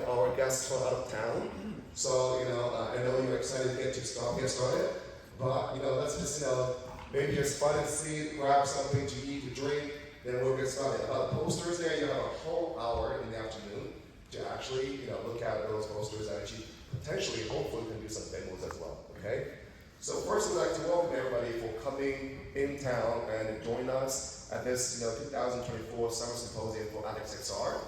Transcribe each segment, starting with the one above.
our guests from out of town. So, I know you're excited to get started, but, let's just, maybe just find a seat, grab something to eat, to drink, then we'll get started. Posters there, you have a whole hour in the afternoon to actually, look at those posters and actually potentially, hopefully, we can do some demos as well, okay? So first, we'd like to welcome everybody for coming in town and join us at this, 2024 Summer Symposium for ALIS XR.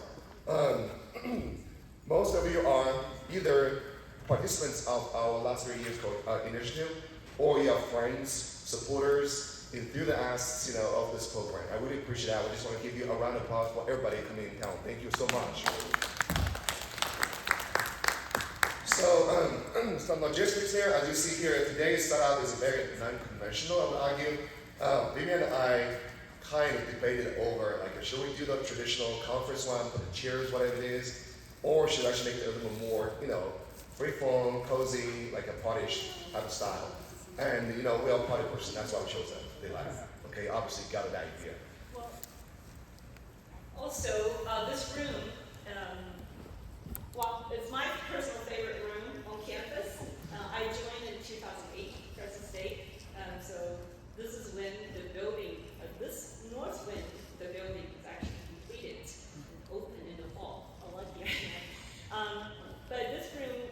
Most of you are either participants of our last 3 years initiative, or you are friends, supporters, enthusiasts, of this program. I really appreciate that. We just want to give you a round of applause for everybody coming in town. Thank you so much. So, some logistics here. As you see here, today's startup is very non-conventional, I would argue. Vivian and I kind of debated over, should we do the traditional conference one, put the chairs, whatever it is, or should I actually make it a little more, free-form, cozy, like a party type of style. And, we're all party person, that's why we chose the live. Okay, obviously got that idea. Well, also, this room, it's my personal favorite room on campus. I joined in 2008, present state. So this is when the building, this north wing, the building is actually completed and open in the fall. I like the idea. But this room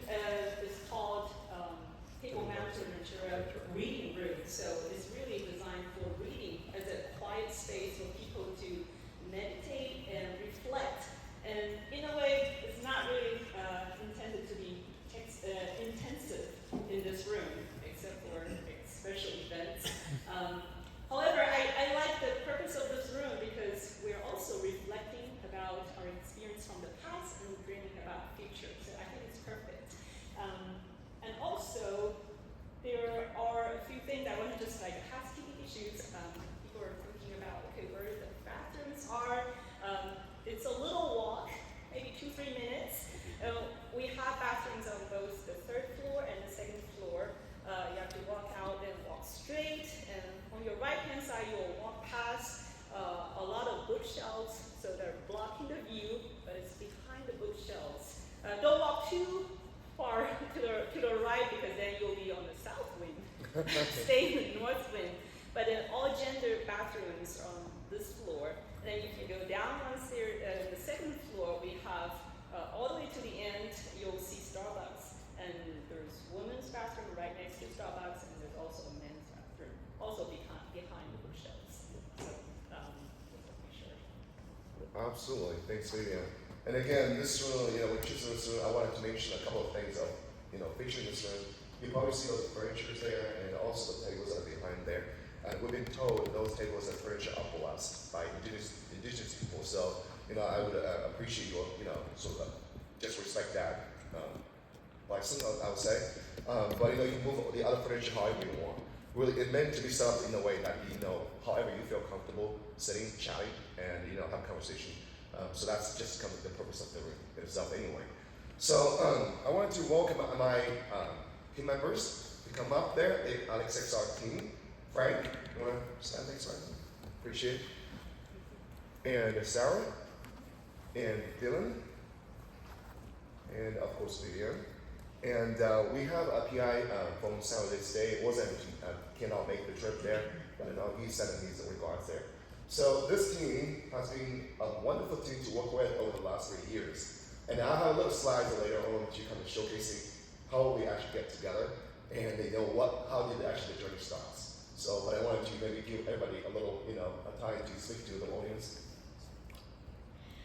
is called Table Mount Furniture Reading Room. So it's really designed for reading as a quiet space for people to meditate and reflect. And in a way, it's not really intended to be intensive in this room, except for special events. However, I like the purpose of this room because we're also reflecting about our experience from the past and dreaming about the future. So I think it's perfect. And also, there are a few things I want to just housekeeping issues. People are thinking about, okay, where the bathrooms are. It's a little walk, maybe 2-3 minutes. We have bathrooms on both the 3rd floor and the 2nd floor. You have to walk out and walk straight. And on your right-hand side, you will walk past a lot of bookshelves, so they're blocking the view, but it's behind the bookshelves. Don't walk too far to the right because then you'll be on the south wing. Stay in the north wing. But then all gender bathrooms are on this floor. And then if you go down on the 2nd floor, we have all the way to the end, you'll see Starbucks. And there's women's bathroom right next to Starbucks, and there's also a men's bathroom, also behind the bookshelves. So, just to be sure. Absolutely, thanks, Vivian. And again, this room, we're choosing this room. I wanted to mention a couple of things of, featuring this room. You probably see those furniture there, and also the tables that are behind there. And we've been told those tables and furniture are for us by indigenous people. So, I would appreciate your, sort of just respect that license, I would say. But you can move the other furniture however you want. Really, it's meant to be set up in a way that however you feel comfortable sitting, chatting, and have a conversation. So that's just kind of the purpose of the room itself, anyway. So I wanted to welcome my team members to come up there. The ALIS XR team. Frank, you want to stand next slide? Appreciate it. And Sarah, and Dylan, and of course Vivian. And we have a PI from San Jose State. Cannot make the trip there, but he's sending his regards there. So this team has been a wonderful team to work with over the last 3 years. And I have a little slides later on to kind of showcasing how we actually get together and how did actually the journey starts. So, but I wanted to maybe give everybody a little, a time to speak to the audience.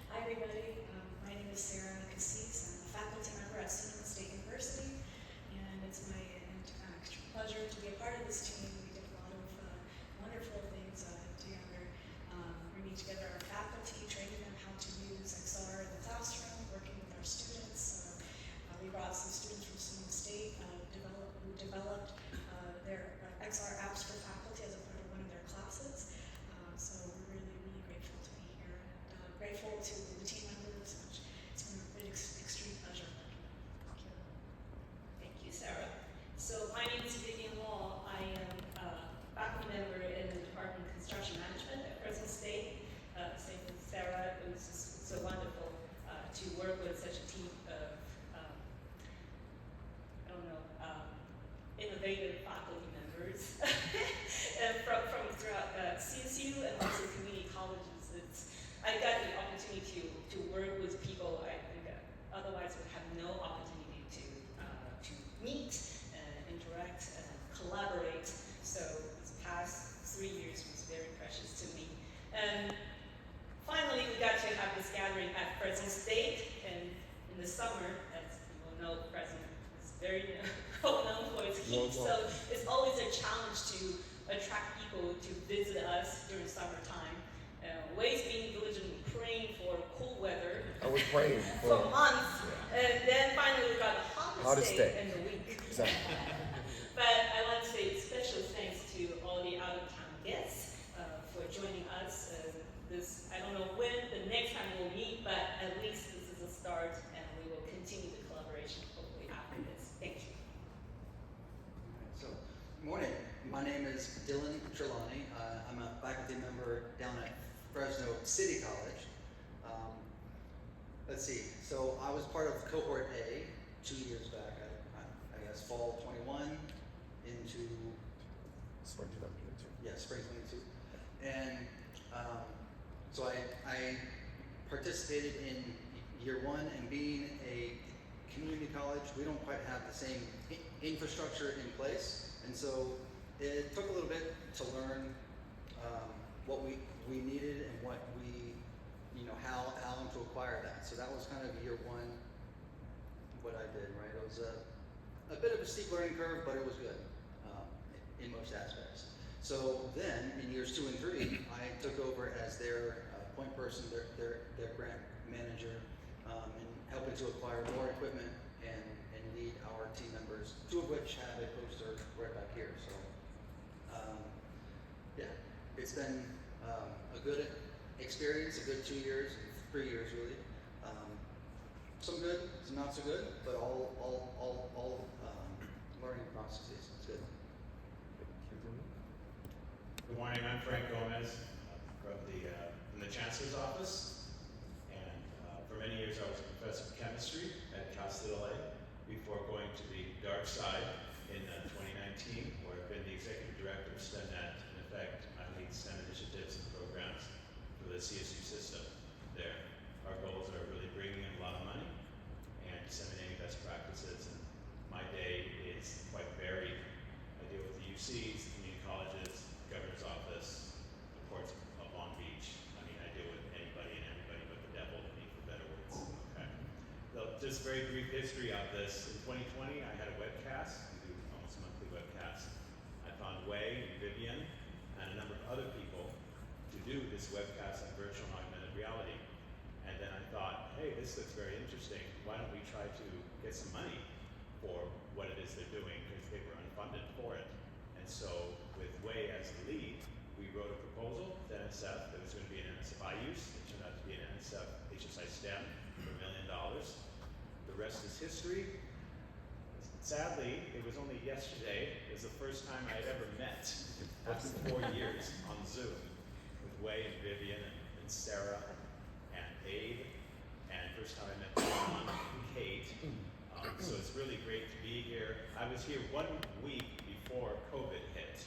Hi everybody, my name is Sarah Cassis. I'm a faculty member at Sonoma State University, and it's my extreme pleasure to be a part of this team. We did a lot of wonderful things together, bringing together our faculty, training them how to use XR in the classroom, working with our students. We brought some students from Sonoma State who developed their XR apps for faculty as a part of one of their classes. So we're really, really grateful to be here, and grateful to the team members. It's been an extreme pleasure. Thank you. Thank you, Sarah. So my name is Vivian Wong. And finally, we got to have this gathering at Fresno State, and in the summer, as you will know, Fresno is very well known for its heat, so it's always a challenge to attract people to visit us during summertime. Wade's being diligently praying for cool weather. I was praying for months, and then finally we got the hottest day in the week. Exactly. But I want to say special thanks to all the out-of-town guests for joining us. I don't know when the next time we'll meet, but at least this is a start, and we will continue the collaboration hopefully after this. Thank you. So, good morning. My name is Dylan Trelawney. I'm a faculty member down at Fresno City College. Let's see. So I was part of cohort A 2 years back. I guess fall 21 into Spring 2022. yeah, spring 22. And so I participated in year one, and being a community college, we don't quite have the same infrastructure in place. And so it took a little bit to learn what we needed and what we, how to acquire that. So that was kind of year one, what I did, right? It was a bit of a steep learning curve, but it was good in most aspects. So then, in years 2 and 3, I took over as their point person, their grant manager, and helping to acquire more equipment and lead our team members, 2 of which have a poster right back here. So, yeah, it's been a good experience, a good 2 years, 3 years really. Some good, some not so good, but all learning processes. It's good. Good morning, I'm Frank Gomez from the Chancellor's Office, and for many years I was a professor of chemistry at Cal State LA before going to the dark side in 2019, where I've been the executive director of STEMnet. In effect, I lead STEM initiatives and programs for the CSU system there. Our goals are really bringing in a lot of money and disseminating best practices, and my day is quite varied. I deal with the UCs, the community colleges, governor's office, the courts of Long Beach. I mean, I deal with anybody and everybody but the devil, to me, for better words. Okay. So just very brief history of this. In 2020, I had a webcast. We do almost monthly webcasts. I found Wei and Vivian and a number of other people to do this webcast on virtual and augmented reality. And then I thought, hey, this looks very interesting. Why don't we try to get some money for what it is they're doing, because they were unfunded for it. And so with Wei as the lead, we wrote a proposal to NSF that was going to be an NSF use. It turned out to be an NSF HSI STEM for $1 million. The rest is history. Sadly, it was only yesterday. It was the first time I had ever met after 4 years on Zoom with Wei and Vivian and Sarah and Abe, and first time I met John and Kate. So it's really great to be here. I was here 1 week before COVID hit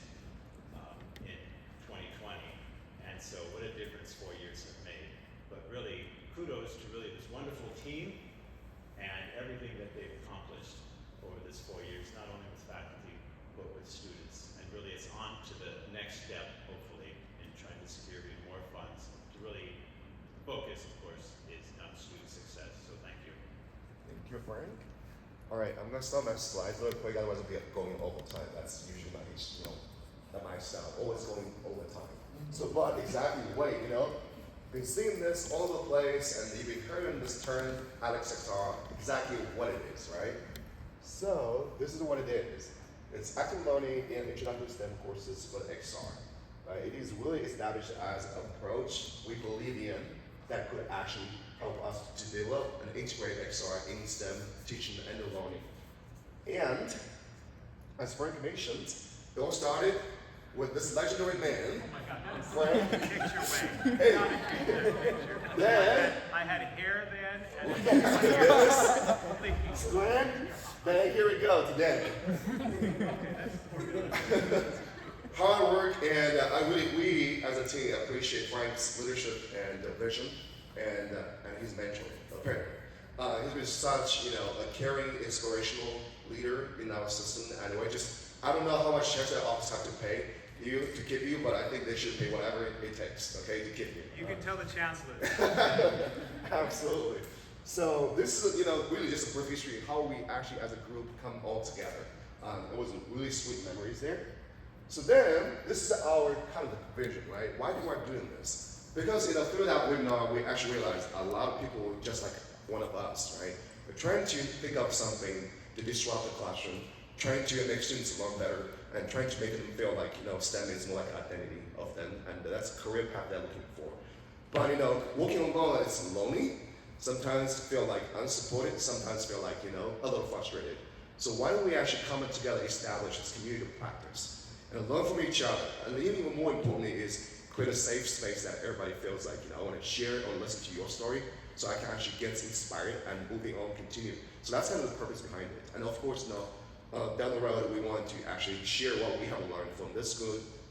in 2020, and so what a difference 4 years have made. But really, kudos to really this wonderful team and everything that they've accomplished over this 4 years, not only with faculty, but with students. And really it's on to the next step, hopefully, in trying to secure even more funds to really focus, of course, is on student success. So thank you. Thank you, Frank. All right, I'm gonna start my slides real quick. Otherwise, I'll be going over time. That's usually my style. Always going over time. So, but exactly, wait, been seeing this all over the place, and you've been hearing this term, ALIS XR, exactly what it is, right? So, this is what it is. It's active learning and introductory STEM courses for the XR. Right? It is really established as an approach we believe in that could actually help us to develop and integrate XR in STEM teaching and learning. And as Frank mentioned, it all started with this legendary man. Oh my God, Frank. picture way. Hey. Not a picture. Then, I had hair then, and yes, please. Glenn, then here we go today. Hard work, and we as a team appreciate Frank's leadership and vision and his mentoring. Apparently, he's been such a caring, inspirational leader in our system, and I don't know how much chance our office have to pay you, to keep you, but I think they should pay whatever it takes, okay, to keep you. You can tell the chancellor. Absolutely. So this is, really just a brief history of how we actually as a group come all together. It was really sweet memories there. So then, this is our kind of vision, right? Why do we are doing this? Because through that webinar, we actually realized a lot of people were just like one of us, right? We're trying to think of something to disrupt the classroom, trying to make students learn better, and trying to make them feel like STEM is more like an identity of them, and that's a career path they're looking for. But working alone is lonely. Sometimes feel like unsupported. Sometimes feel like a little frustrated. So why don't we actually come together, establish this community of practice, and learn from each other, and even more importantly is create a safe space that everybody feels like I want to share or listen to your story, so I can actually get inspired and moving on, continue. So that's kind of the purpose behind it. And of course, down the road, we want to actually share what we have learned from this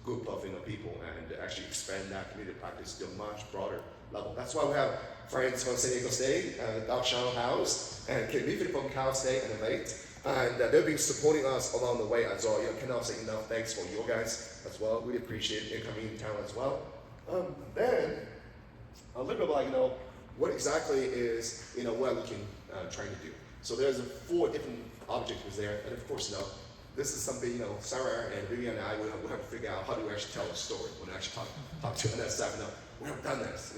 group of people and actually expand that community practice to a much broader level. That's why we have friends from San Diego State, Doc Sean House, and Kim Leafy from Cal State and Innovate. And they've been supporting us along the way as well. Cannot say enough thanks for you guys as well. Really appreciate incoming talent as well. Then, a little bit like, what exactly is, we're looking, trying to do. So there's 4 different objectives there, and of course, this is something, Sarah and Vivian and I will have to figure out how do we actually tell a story when we actually talk to that staff. We have done this,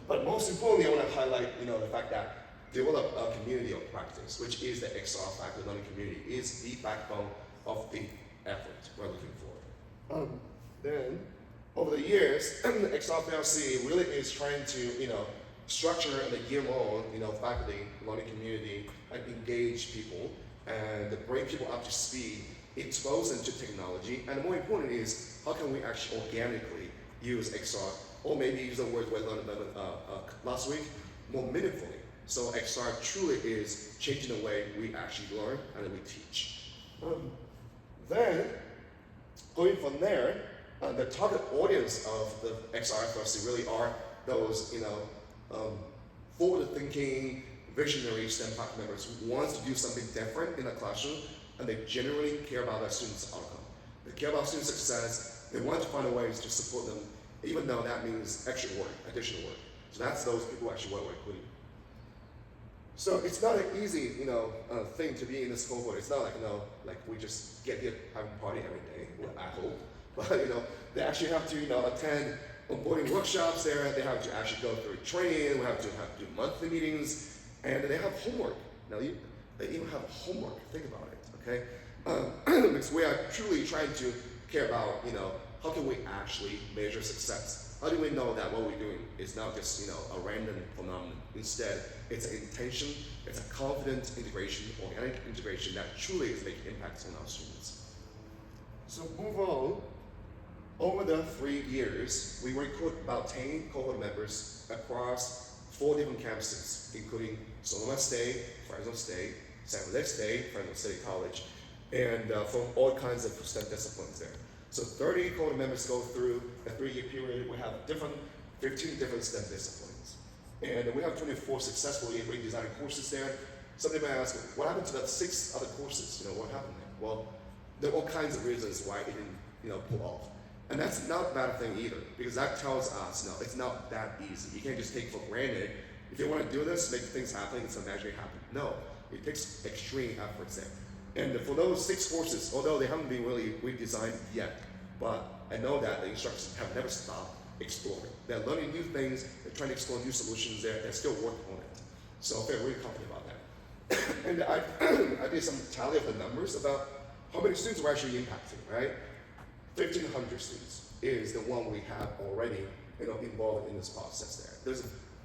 But most importantly, I want to highlight, the fact that develop a community of practice, which is the XR faculty learning community, is the backbone of the effort we're looking for. Then, over the years, XR PLC really is trying to, structure and gear on, faculty, learning community, and engage people, and bring people up to speed, expose them to technology, and more important is, how can we actually organically use XR, or maybe use the word we learned last week, more meaningfully. So XR truly is changing the way we actually learn and we teach. Then, going from there, the target audience of the XR FLC really are those, forward-thinking, visionary STEM faculty members who want to do something different in the classroom, and they genuinely care about their students' outcome. They care about student success. They want to find ways to support them, even though that means extra work, additional work. So that's those people who actually what we're including. So it's not an easy, thing to be in this cohort. It's not like, like we just get here having a party every day, I hope. But, they actually have to, attend onboarding workshops there. They have to actually go through training. We have to do monthly meetings, and they have homework. Now, they even have homework. Think about it, okay? Because we are truly trying to care about, how can we actually measure success? How do we know that what we're doing is not just, a random phenomenon? Instead, it's an intention, it's a confident integration, organic integration that truly is making impacts on our students. So move on. Over the 3 years, we recruit about 10 cohort members across 4 different campuses, including Sonoma State, Fresno State, San Jose State, Fresno State College, and from all kinds of STEM disciplines there. So 30 cohort members go through a 3-year period. We have 15 different STEM disciplines. And we have 24 successfully redesigned courses there. Somebody might ask, what happened to the 6 other courses? What happened there? Well, there are all kinds of reasons why it didn't, pull off. And that's not a bad thing either, because that tells us, it's not that easy. You can't just take for granted, if you want to do this, make things happen, it's going to magically happen. No, it takes extreme efforts there. And for those 6 courses, although they haven't been really redesigned yet, but I know that the instructors have never stopped exploring. They're learning new things, they're trying to explore new solutions there, they're still working on it. So I feel really confident about that. And I did some tally of the numbers about how many students we're actually impacting, right? 1,500 students is the one we have already involved in this process there.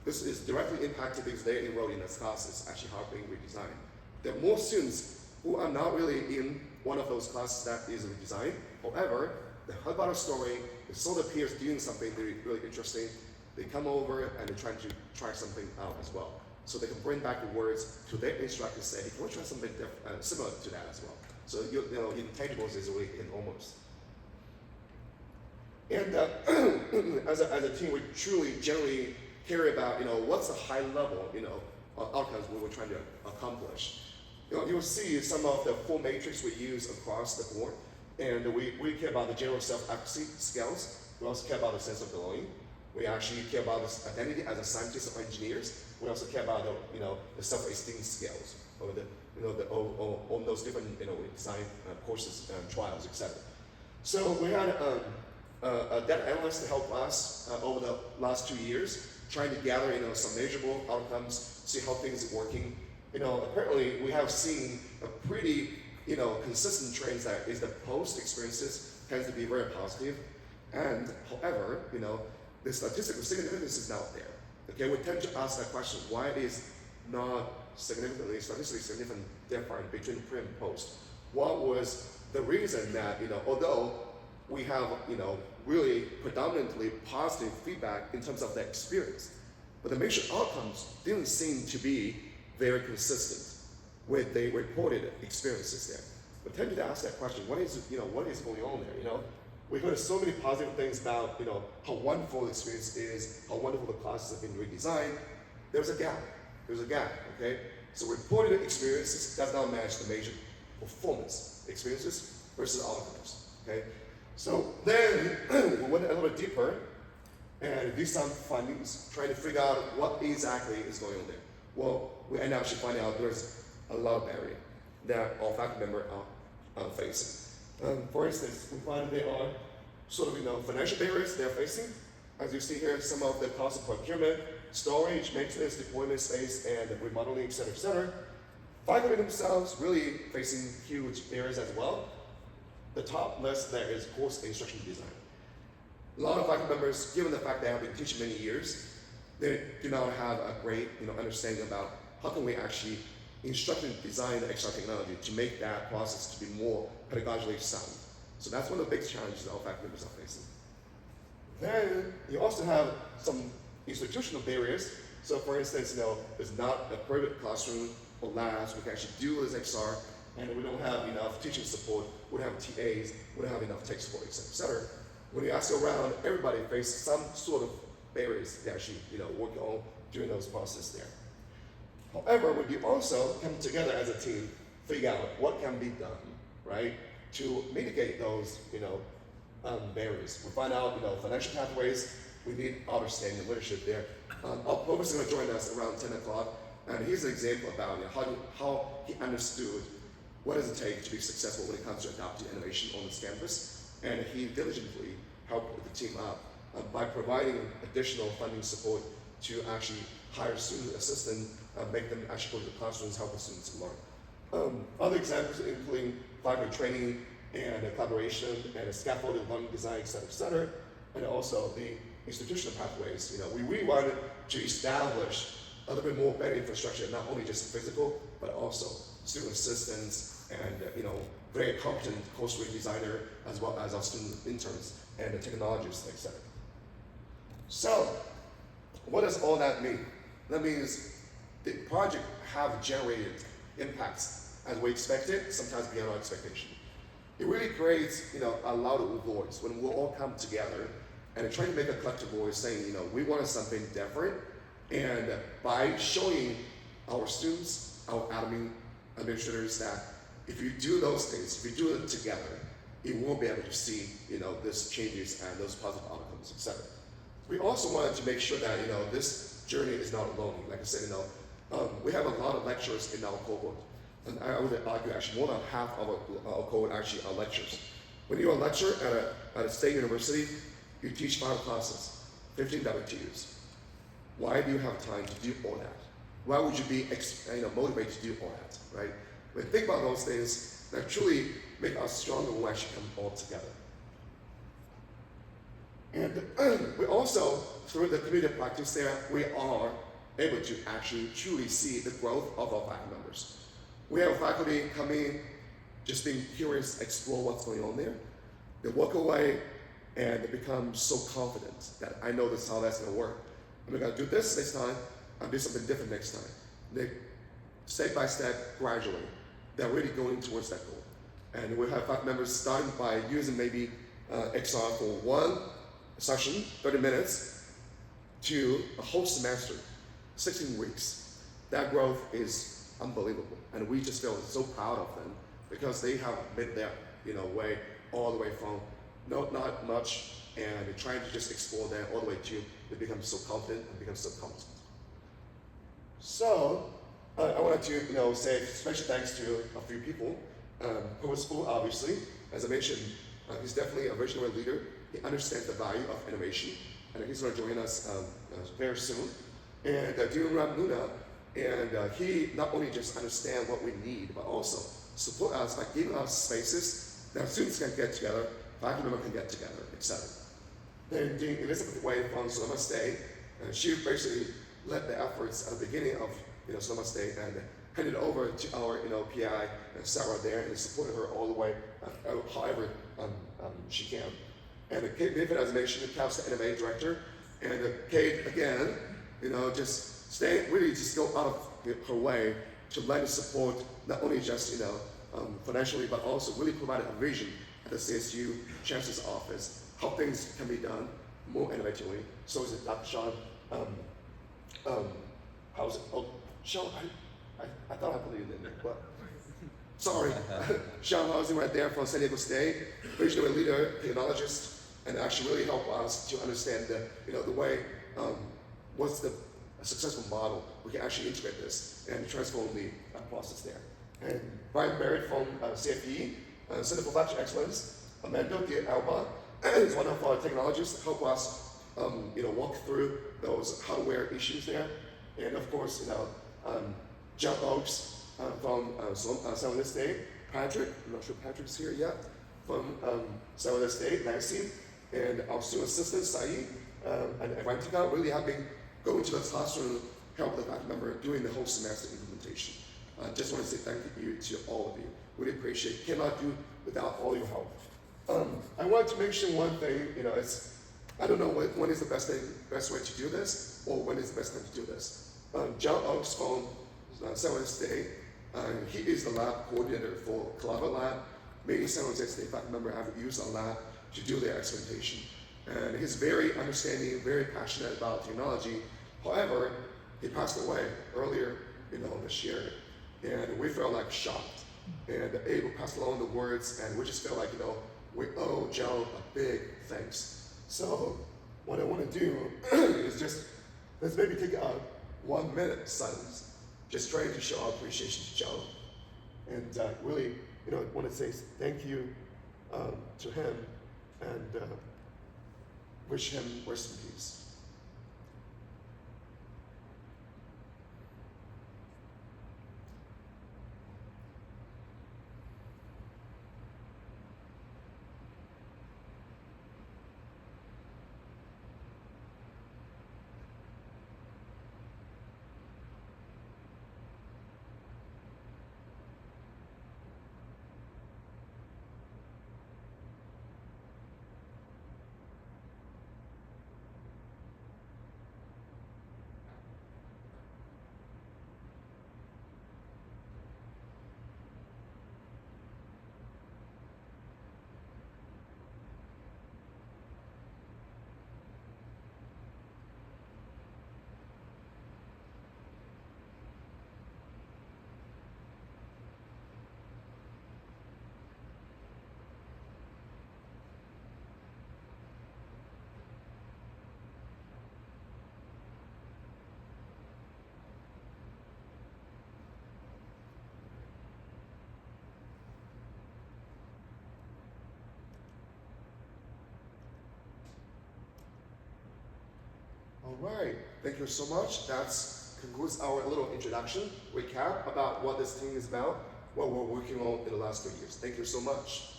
This is directly impacted because they're enrolled in this class. It's actually helping redesign. There are more students who are not really in one of those classes that is redesigned. However, they heard about our story, they saw their peers doing something really interesting, they come over and they're trying to try something out as well. So they can bring back the words to their instructor and say, hey, can we try something different, similar to that as well? So intangibles is really enormous. And as a team, we truly generally care about what's the high level outcomes we were trying to accomplish. You'll see some of the 4 matrix we use across the board, And we care about the general self-efficacy skills. We also care about the sense of belonging. We actually care about this identity as a scientist or engineers. We also care about the self-esteem skills, or on those different design courses and trials, etc. So we had a data analyst to help us over the last 2 years, trying to gather some measurable outcomes, see how things are working. Apparently we have seen a pretty consistent trends that is the post experiences tends to be very positive, and however the statistical significance is not there. Okay, we tend to ask that question: why is not statistically significant different between pre and post? What was the reason that although we have really predominantly positive feedback in terms of the experience, but the measured outcomes didn't seem to be very consistent with the reported experiences there. We tend to ask that question: what is going on there? We heard so many positive things about how wonderful the experience is, how wonderful the classes have been redesigned. There's a gap. Okay. So reported experiences does not match the measured performance experiences versus outcomes. Okay. So then we went a little bit deeper and did some findings, trying to figure out what exactly is going on there. Well, we end up actually finding out there's a lot of barrier that all faculty members are facing. For instance, we find there are sort of financial barriers they're facing. As you see here, some of the cost of procurement, storage, maintenance, deployment space, and remodeling, et cetera, faculty themselves really facing huge barriers as well. The top list there is course instruction design. A lot of faculty members, given the fact they have been teaching many years, they do not have a great understanding about how can we actually instruct and design the XR technology to make that process to be more pedagogically sound. So that's one of the big challenges our faculty members are facing. Then you also have some institutional barriers. So for instance, there's not a private classroom or labs we can actually do this XR, and we don't have enough teaching support, we don't have TAs, we don't have enough tech support, et cetera. When you ask around, everybody faces some sort of barriers to actually work on during those processes there. However, we do also come together as a team, figure out what can be done, right, to mitigate those, barriers. We find out, financial pathways. We need outstanding leadership there. Our professor is going to join us around 10 o'clock, and here's an example about how he understood what does it take to be successful when it comes to adopting innovation on this campus, and he diligently helped the team out by providing additional funding support to actually hire student assistants, make them actually go to the classrooms, help the students learn. Other examples including faculty training and collaboration and scaffolded learning design, et cetera, and also the institutional pathways. We really wanted to establish a little bit more better infrastructure, not only just physical, but also student assistants and very competent course designer, as well as our student interns and the technologists, et cetera. So, what does all that mean? That means the project have generated impacts as we expected, sometimes beyond our expectation. It really creates, a louder voice when we'll all come together and try to make a collective voice saying, we wanted something different, and by showing our students, our admin administrators that if you do those things, if you do it together, you will be able to see, this changes and those positive outcomes, et cetera. We also wanted to make sure that, this journey is not alone. Like I said, we have a lot of lecturers in our cohort. And I would argue actually more than half of our cohort actually are lecturers. When you're a lecturer at a state university, you teach 5 classes, 15 WTUs. Why do you have time to do all that? Why would you be motivated to do all that, right? When you think about those things, that truly make us stronger when we actually come all together. And we also, through the community practice there, we are able to actually truly see the growth of our faculty members. We have faculty come in, just being curious, explore what's going on there. They walk away and they become so confident that I know this is how that's going to work. I'm going to do this next time, I'll do something different next time. They, step by step, gradually, they're really going towards that goal. And we have faculty members starting by using maybe XR for one session, 30 minutes, to a whole semester, 16 weeks. That growth is unbelievable. And we just feel so proud of them because they have made their way all the way from not much and trying to just explore that all the way to they become so confident and become so competent. So I wanted to say special thanks to a few people. Principal, obviously, as I mentioned, he's definitely a visionary leader. He understands the value of innovation, and he's going to join us very soon. And Dane Luna, and he not only just understands what we need, but also support us by giving us spaces that students can get together, faculty members can get together, etc. Then Dean Elizabeth Wade from Sonoma State, and she basically led the efforts at the beginning of Sonoma State and handed over to our PI and Sarah there and supported her all the way, however she can. And Kate David, as I mentioned, the Cal State NMA director, and Kate again, just go out of her way to lend support not only just financially, but also really provide a vision at the CSU Chancellor's Office how things can be done more innovatively. So is it Dr. Sean? How's it? Oh, Sean, I thought I put it in there, but sorry. Sean Housing right there from San Diego State, visionary leader, technologist, and actually really help us to understand the way, what's the successful model we can actually integrate this and transform the process there. And Brian Barrett from CFE, Center for Factory Excellence, Amanda de Alba is one of our technologists to help us walk through those hardware issues there. And of course, John Oakes from San Jose State, Patrick, I'm not sure Patrick's here yet, from San Jose State, Lansing, and our student assistant, Saeed, and Avantika really have been going to the classroom, help the faculty member doing the whole semester implementation. I just want to say thank you to all of you. Really appreciate it. Cannot do without all your help. I want to mention one thing, I don't know when is the best way to do this, or when is the best time to do this. John Oakes from San Jose State, he is the lab coordinator for Calava Lab. Many San Jose State faculty members have used our lab to do their experimentation. And he's very understanding, very passionate about technology. However, he passed away earlier, this year, and we felt like shocked. And Abel passed along the words, and we just felt like, we owe John a big thanks. So what I want to do is just, let's maybe take a 1 minute silence, just trying to show our appreciation to John. And really, want to say thank you to him and wish him rest in peace. All right, thank you so much. That concludes our little introduction, recap about what this team is about, what we're working on in the last 3 years. Thank you so much.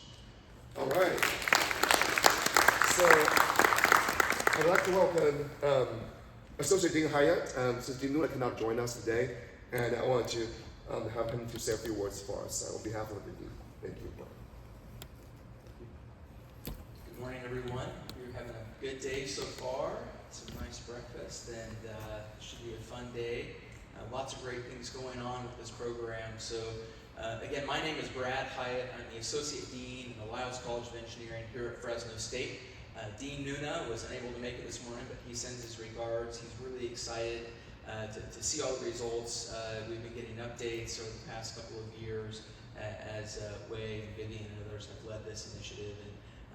All right. So I'd like to welcome Associate Dean Hyatt, since Dean Luna cannot join us today, and I want to have him to say a few words for us on behalf of the dean. Thank you. Good morning, everyone. You're having a good day so far. Some nice breakfast, and it should be a fun day. Lots of great things going on with this program. So again, my name is Brad Hyatt. I'm the Associate Dean in the Lyles College of Engineering here at Fresno State. Dean Nuna was unable to make it this morning, but he sends his regards. He's really excited to see all the results. We've been getting updates over the past couple of years as Wei and Vivian and others have led this initiative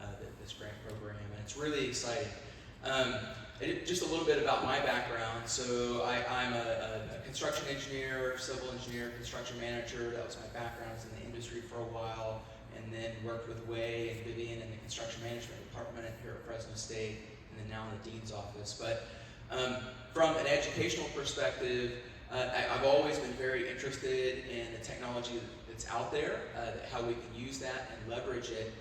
and this grant program, and it's really exciting. Just a little bit about my background. So I'm a construction engineer, civil engineer, construction manager. That was my background. I was in the industry for a while, and then worked with Wei and Vivian in the construction management department here at Fresno State, and then now in the dean's office. But from an educational perspective, I've always been very interested in the technology that's out there, how we can use that and leverage it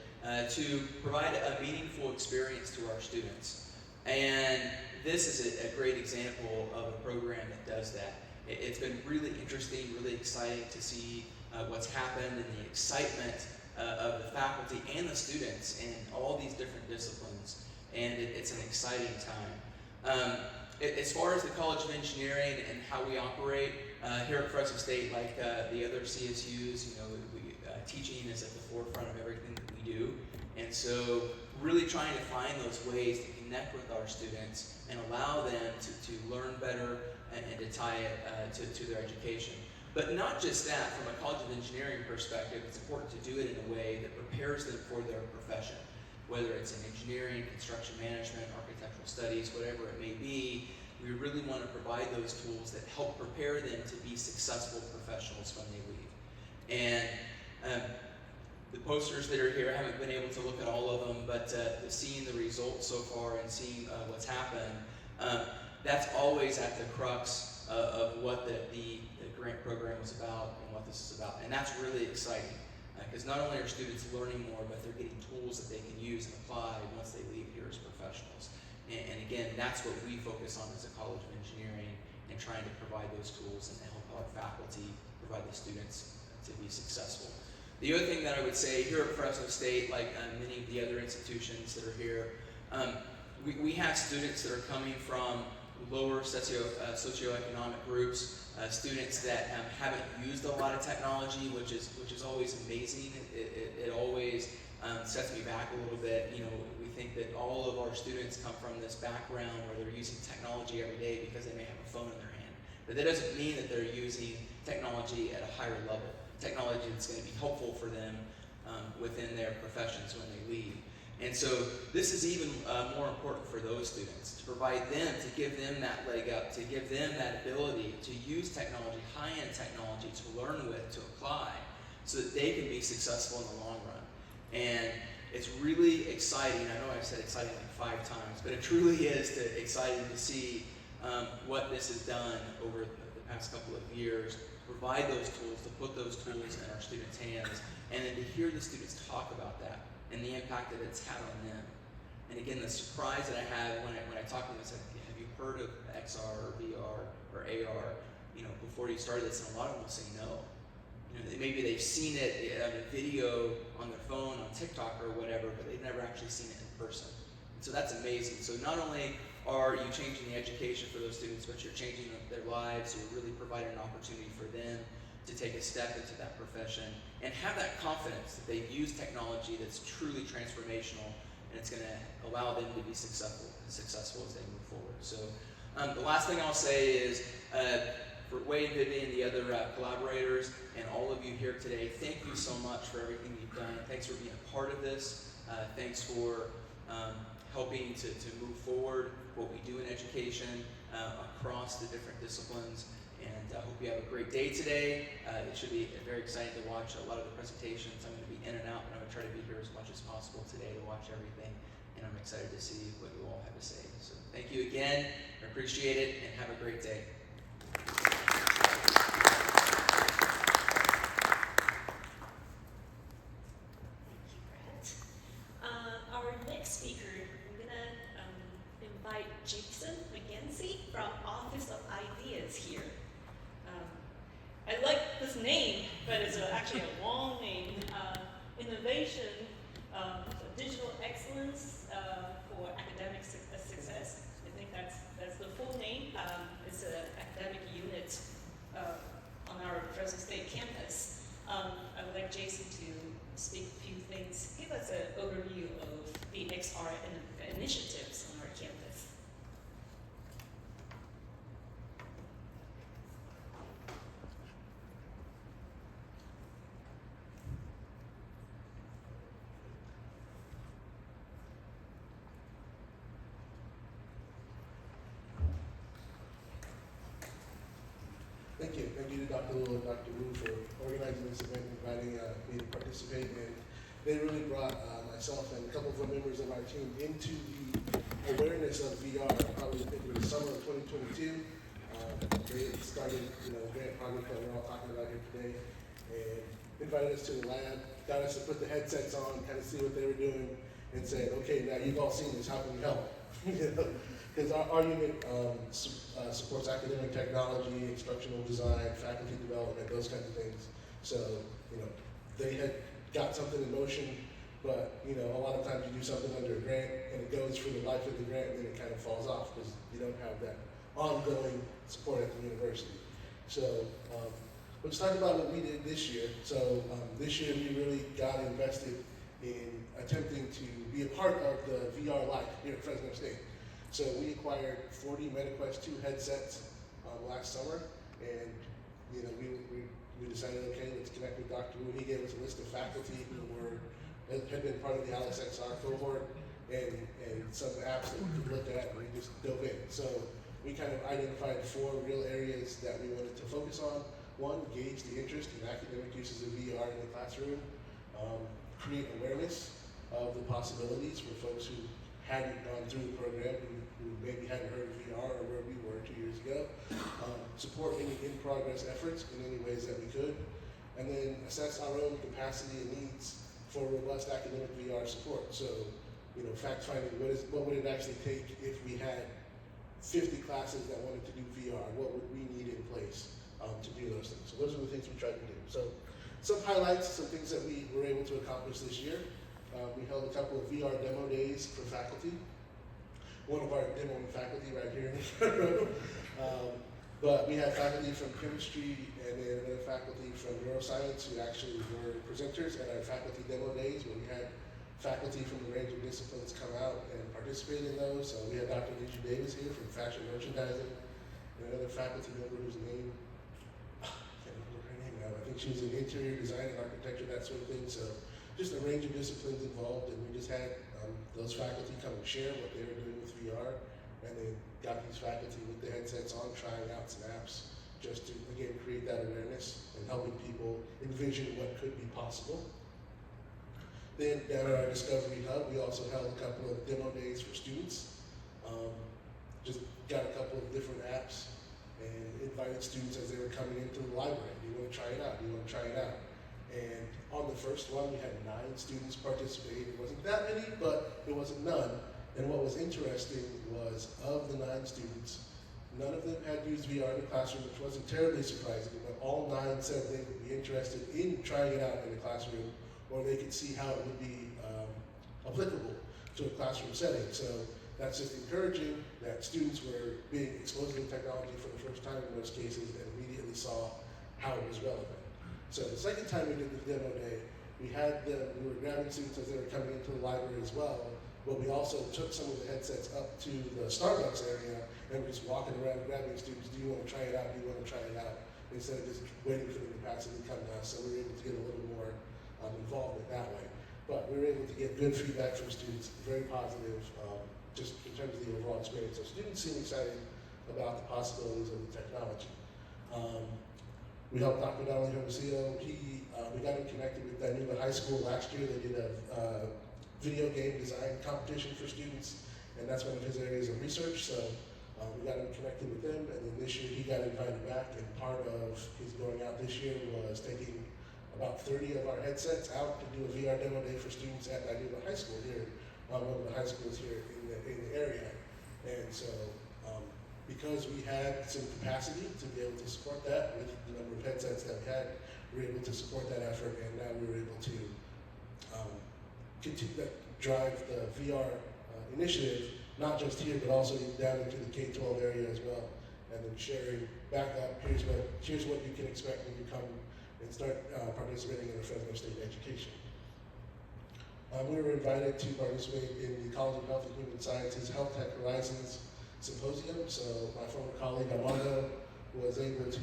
to provide a meaningful experience to our students. And this is a great example of a program that does that. It's been really interesting, really exciting to see what's happened and the excitement of the faculty and the students in all these different disciplines. And it's an exciting time. As far as the College of Engineering and how we operate here at Fresno State, like the other CSUs, teaching is at the forefront of everything that we do. And so really trying to find those ways to connect with our students and allow them to learn better and to tie it to their education. But not just that, from a College of Engineering perspective, it's important to do it in a way that prepares them for their profession. Whether it's in engineering, construction management, architectural studies, whatever it may be, we really want to provide those tools that help prepare them to be successful professionals when they leave. And the posters that are here, I haven't been able to look at all of them, but seeing the results so far and seeing what's happened, that's always at the crux of what the grant program was about and what this is about. And that's really exciting, because not only are students learning more, but they're getting tools that they can use and apply once they leave here as professionals. And again, that's what we focus on as a College of Engineering, and trying to provide those tools and help our faculty provide the students to be successful. The other thing that I would say here at Fresno State, like many of the other institutions that are here, we have students that are coming from lower socioeconomic groups, students that haven't used a lot of technology, which is always amazing. It always sets me back a little bit. We think that all of our students come from this background where they're using technology every day because they may have a phone in their hand. But that doesn't mean that they're using technology at a higher level. Technology that's going to be helpful for them within their professions when they leave. And so this is even more important for those students, to provide them, to give them that leg up, to give them that ability to use technology, high-end technology, to learn with, to apply, so that they can be successful in the long run. And it's really exciting. I know I've said exciting like 5 times, but it truly is exciting to see what this has done over the past couple of years. Provide those tools, to put those tools in our students' hands, and then to hear the students talk about that and the impact that it's had on them. And again, the surprise that I had when I talked to them, I said, have you heard of XR or VR or AR, before you started this? And a lot of them will say no. Maybe they've seen it on a video on their phone, on TikTok or whatever, but they've never actually seen it in person. And so that's amazing. So not only are you changing the education for those students, but you're changing their lives. You're really providing an opportunity for them to take a step into that profession and have that confidence that they've used technology that's truly transformational, and it's going to allow them to be successful as they move forward. So the last thing I'll say is, for Wade, Vivian, the other collaborators, and all of you here today, thank you so much for everything you've done. Thanks for being a part of this. Thanks for helping to move forward what we do in education across the different disciplines. And I hope you have a great day today. It should be very exciting to watch a lot of the presentations. I'm going to be in and out, but I'm going to try to be here as much as possible today to watch everything. And I'm excited to see what you all have to say. So thank you again. I appreciate it, and have a great day. Our next speaker, I'm gonna invite Jason McGinsey from Office of Ideas here. I like this name, but it's actually a long name. Innovation, digital excellence for academic success. I think that's the full name. It's an academic unit on our Fresno State campus. I would like Jason to speak a few things, give us an overview of the XR initiatives on our campus. Thank you. Thank you to Dr. Liu and Dr. Wu for organizing this event and inviting me to participate. And they really brought myself and a couple of the members of our team into the awareness of VR. Probably I think it was the summer of 2022. They started, the grant project that we're all talking about here today, and invited us to the lab, got us to put the headsets on, kind of see what they were doing, and said, okay, now you've all seen this, how can we help? Because our unit supports academic technology, instructional design, faculty development, those kinds of things. So, they had got something in motion, but, a lot of times you do something under a grant and it goes for the life of the grant and then it kind of falls off because you don't have that ongoing support at the university. So, let's talk about what we did this year. So, this year we really got invested in attempting to be a part of the VR Life here at Fresno State. So we acquired 40 MetaQuest 2 headsets last summer, and we decided, okay, let's connect with Dr. Wu. He gave us a list of faculty who had been part of the ALIS XR cohort, and some apps that we could look at, and we just dove in. So we kind of identified 4 real areas that we wanted to focus on. One, gauge the interest in academic uses of VR in the classroom, create awareness of the possibilities for folks who hadn't gone through the program, who maybe hadn't heard of VR or where we were 2 years ago, support any in-progress efforts in any ways that we could, and then assess our own capacity and needs for robust academic VR support. So, fact-finding, what would it actually take if we had 50 classes that wanted to do VR? What would we need in place to do those things? So those are the things we tried to do. So some highlights, some things that we were able to accomplish this year. We held a couple of VR demo days for faculty. One of our demoing faculty right here in the front row. But we had faculty from chemistry and then another faculty from neuroscience who actually were presenters at our faculty demo days, where we had faculty from a range of disciplines come out and participate in those. So we had Dr. Lisa Davis here from fashion merchandising, and another faculty member whose name, I can't remember her name now. I think she was in interior design and architecture, that sort of thing. So just a range of disciplines involved, and we just had those faculty come and share what they were doing with VR, and then got these faculty with the headsets on, trying out some apps, just to, again, create that awareness and helping people envision what could be possible. Then down at our Discovery Hub, we also held a couple of demo days for students. Just got a couple of different apps and invited students as they were coming into the library. Do you want to try it out? Do you want to try it out? And on the first one, we had 9 students participate. It wasn't that many, but it wasn't none. And what was interesting was, of the 9 students, none of them had used VR in the classroom, which wasn't terribly surprising, but all 9 said they would be interested in trying it out in the classroom, or they could see how it would be applicable to a classroom setting. So that's just encouraging that students were being exposed to the technology for the first time in most cases and immediately saw how it was relevant. So the second time we did the demo day, we were grabbing students as they were coming into the library as well, but we also took some of the headsets up to the Starbucks area and we're just walking around grabbing students. Do you want to try it out? Do you want to try it out? Instead of just waiting for them to pass it and come to us. So we were able to get a little more involvement that way. But we were able to get good feedback from students, very positive, just in terms of the overall experience. So students seem excited about the possibilities of the technology. We helped Dr. Donnelly Hermosillo. We got him connected with Danube High School last year. They did a video game design competition for students, and that's one of his areas of research. So we got him connected with them, and then this year he got invited back, and part of his going out this year was taking about 30 of our headsets out to do a VR demo day for students at Danube High School here, one of the high schools here in the area. And so because we had some capacity to be able to support that with the number of headsets that we had, we were able to support that effort, and now we were able to continue to drive the VR initiative, not just here, but also down into the K-12 area as well, and then sharing back up, here's what you can expect when you come and start participating in the Fresno State education. We were invited to participate in the College of Health and Human Sciences Health Tech Horizons Symposium. So my former colleague Armando was able to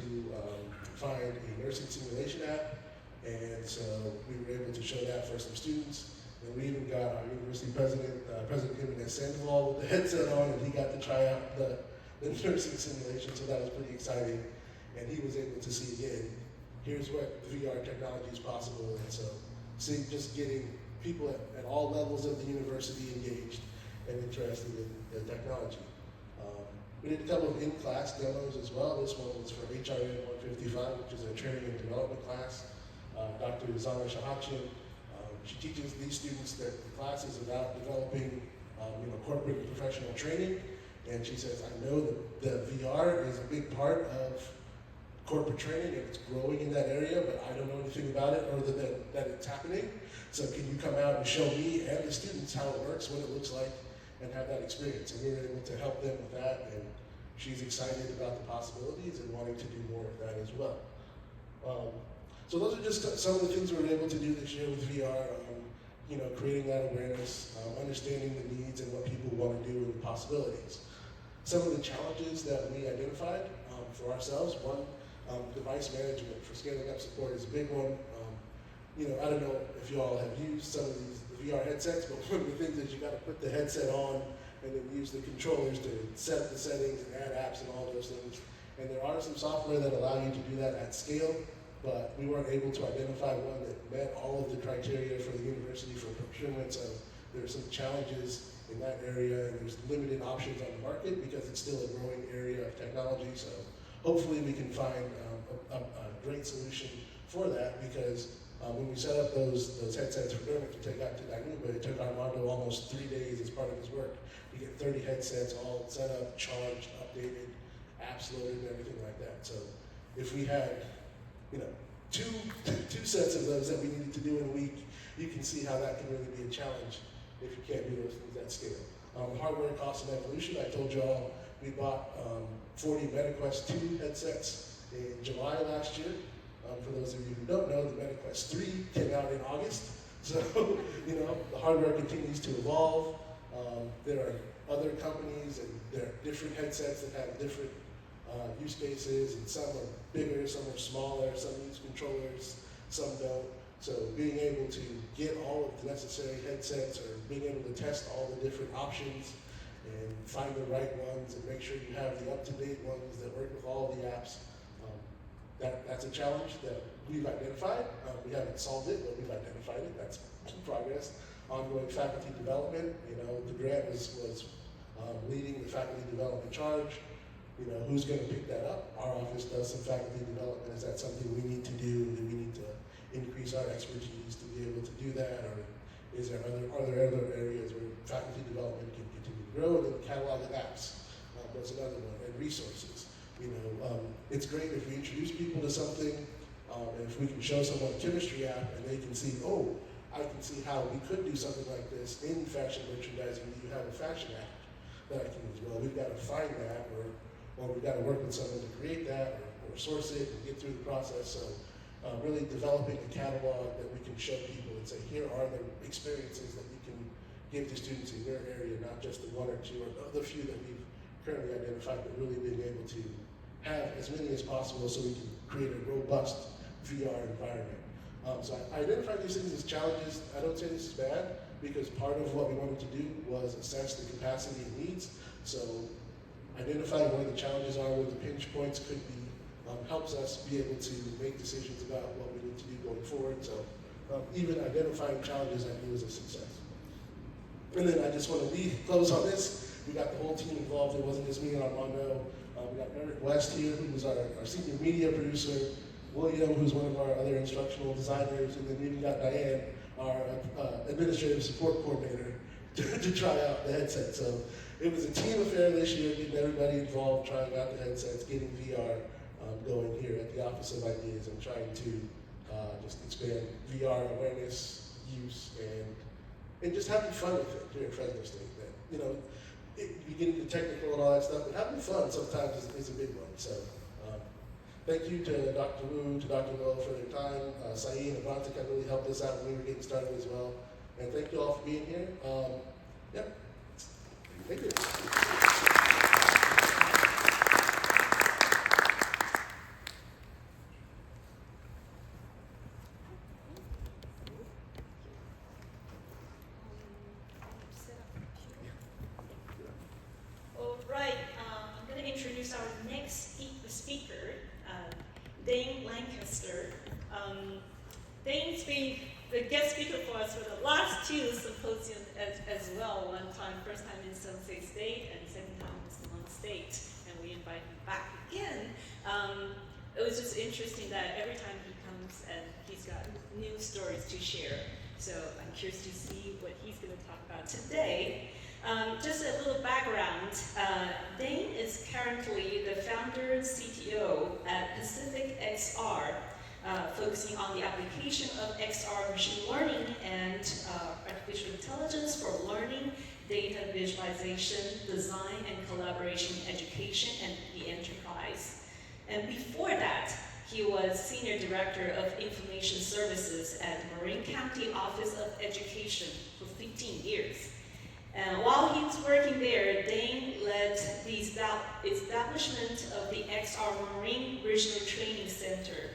find a nursing simulation app, and so we were able to show that for some students. And we even got our university president, President Jimenez Sandoval, with the headset on, and he got to try out the nursing simulation, so that was pretty exciting. and he was able to see again, here's what VR technology is possible. And so, see, just getting people at all levels of the university engaged and interested in the technology. We did a couple of in-class demos as well. This one was for HRN 155, which is a training and development class. Dr. Zara Shahachian, she teaches these students that the class is about developing corporate and professional training. And she says, I know that the VR is a big part of corporate training and it's growing in that area, but I don't know anything about it other than that it's happening. So can you come out and show me and the students how it works, what it looks like, and have that experience? And we were able to help them with that, and she's excited about the possibilities and wanting to do more of that as well. So those are just some of the things we were able to do this year with VR, creating that awareness, understanding the needs and what people want to do and the possibilities. Some of the challenges that we identified for ourselves, one, device management for scaling up support is a big one. I don't know if you all have used some of these VR headsets, but one of the things is you got to put the headset on and then use the controllers to set up the settings and add apps and all those things. And there are some software that allow you to do that at scale, but we weren't able to identify one that met all of the criteria for the university for procurement. So there are some challenges in that area, and there's limited options on the market because it's still a growing area of technology. So hopefully we can find a great solution for that, because when we set up those headsets for Dermot to take out to Dane, but it took Armando almost 3 days as part of his work to get 30 headsets all set up, charged, updated, apps loaded, and everything like that. So if we had, two sets of those that we needed to do in a week, you can see how that can really be a challenge if you can't do those things at scale. Hardware cost and evolution, I told you all, we bought 40 MetaQuest 2 headsets in July last year. For those of you who don't know, the MetaQuest 3 came out in August. So, the hardware continues to evolve. There are other companies and there are different headsets that have different use cases, and some are bigger, some are smaller, some use controllers, some don't. So being able to get all of the necessary headsets, or being able to test all the different options and find the right ones and make sure you have the up-to-date ones that work with all the apps, that's a challenge that we've identified. We haven't solved it, but we've identified it. That's progress. Ongoing faculty development. The grant was leading the faculty development charge. Who's going to pick that up? Our office does some faculty development. Is that something we need to do? Do we need to increase our expertise to be able to do that? Or are there other areas where faculty development can continue to grow? And then catalog of apps. That's another one. And resources. It's great if we introduce people to something, and if we can show someone a chemistry app and they can see, I can see how we could do something like this in fashion merchandising. Do you have a fashion app that I can use? Well, we've got to find that, or we've got to work with someone to create that, or source it and get through the process. So really developing a catalog that we can show people and say, here are the experiences that you can give to students in your area, not just the one or two or the few that we've currently identified, but really being able to have as many as possible so we can create a robust VR environment. So I identified these things as challenges. I don't say this is bad, because part of what we wanted to do was assess the capacity and needs. So identifying where the challenges are, where the pinch points could be, helps us be able to make decisions about what we need to do going forward. So even identifying challenges, I knew was a success. And then I just want to close on this. We got the whole team involved. It wasn't just me and Armando. We got Eric West here, who was our senior media producer, William, who's one of our other instructional designers, and then we even got Diane, our administrative support coordinator, to try out the headset. So it was a team affair this year, getting everybody involved, trying out the headsets, getting VR going here at the Office of Ideas, and trying to just expand VR awareness, use, and just having fun with it here at Fresno State. You get into technical and all that stuff, but having fun sometimes is a big one. So thank you to Dr. Wu, to Dr. Will for their time. Saeed and Avantika really helped us out when we were getting started as well. And thank you all for being here. Thank you. All right, I'm going to introduce our next speaker, Dane Lancaster. Dane's been the guest speaker for us for the last two symposiums as well. One time, first time in San Jose State, and second time in Sonoma State, and we invite him back again. It was just interesting that every time he comes and he's got new stories to share. So I'm curious to see what he's going to talk about today. Just a little background. Dane is currently the founder and CTO at Pacific XR, focusing on the application of XR machine learning and artificial intelligence for learning, data visualization, design, and collaboration in education and the enterprise. And before that, he was Senior Director of Information Services at Marin County Office of Education for 15 years. And while he was working there, Dane led the establishment of the XR Marine Regional Training Center.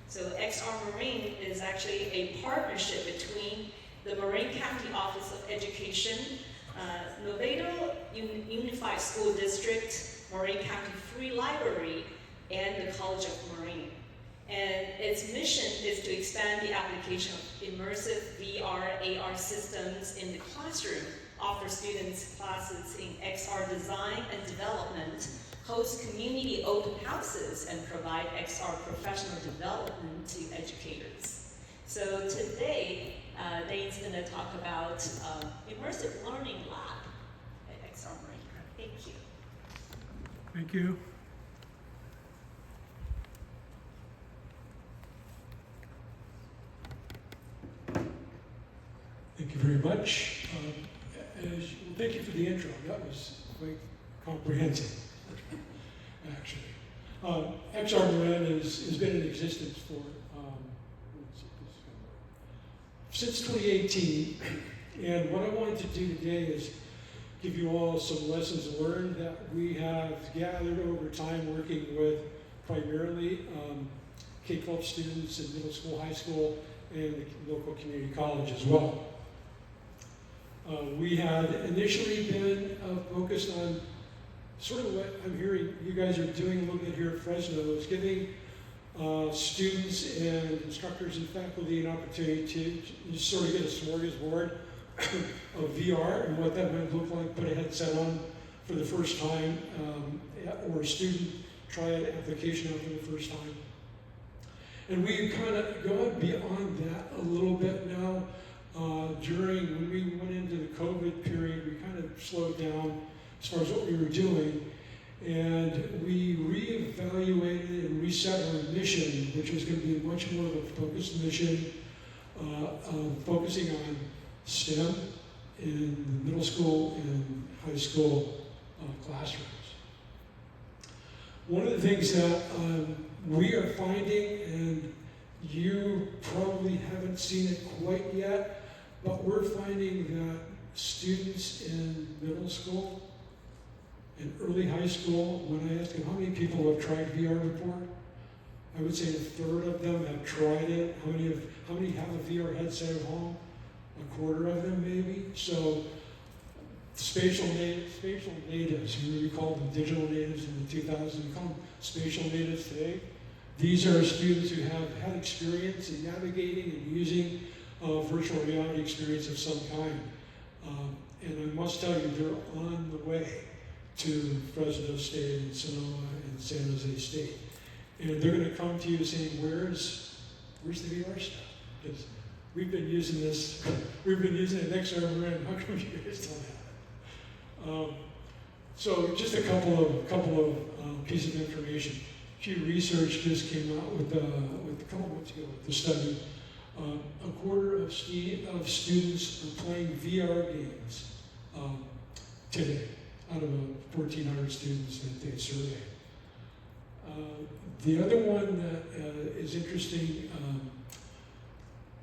So XR Marine is actually a partnership between the Marin County Office of Education, Novato Unified School District, Marin County Free Library, and the College of Marine. And its mission is to expand the application of immersive VR, AR systems in the classroom, offer students classes in XR design and development, host community open houses, and provide XR professional development to educators. So today, Dane's going to talk about immersive learning lab at XR Marine. Thank you. Thank you. Thank you very much. Thank you for the intro. That was quite comprehensive, actually. XR Marin has been in existence for since 2018, and what I wanted to do today is give you all some lessons learned that we have gathered over time working with primarily K-12 students in middle school, high school, and the local community college as well. We had initially been focused on sort of what I'm hearing you guys are doing a little bit here at Fresno, is giving students and instructors and faculty an opportunity to just sort of get a smorgasbord of VR and what that might look like, put a headset on for the first time, or a student try an application out for the first time. And we've kind of gone beyond that a little bit now. When we went into the COVID period, we kind of slowed down as far as what we were doing, and we reevaluated and reset our mission, which was going to be much more of a focused mission, focusing on STEM in the middle school and high school classrooms. One of the things that we are finding, and you probably haven't seen it quite yet, but we're finding that students in middle school and early high school, when I ask them how many people have tried VR before, I would say a third of them have tried it. How many have a VR headset at home? A quarter of them maybe. So spatial natives, we call them digital natives in the 2000s, we call them spatial natives today. These are students who have had experience in navigating and using virtual reality experience of some kind. And I must tell you, they're on the way to Fresno State and Sonoma and San Jose State. And they're going to come to you saying, where's the VR stuff? Because we've been using this, we've been using it next to our Marin, how come you guys don't have it? So just a couple of pieces of information. Pew Research just came out with a couple months ago with the study. A quarter of students are playing VR games today, out of 1,400 students that they surveyed. The other one that is interesting,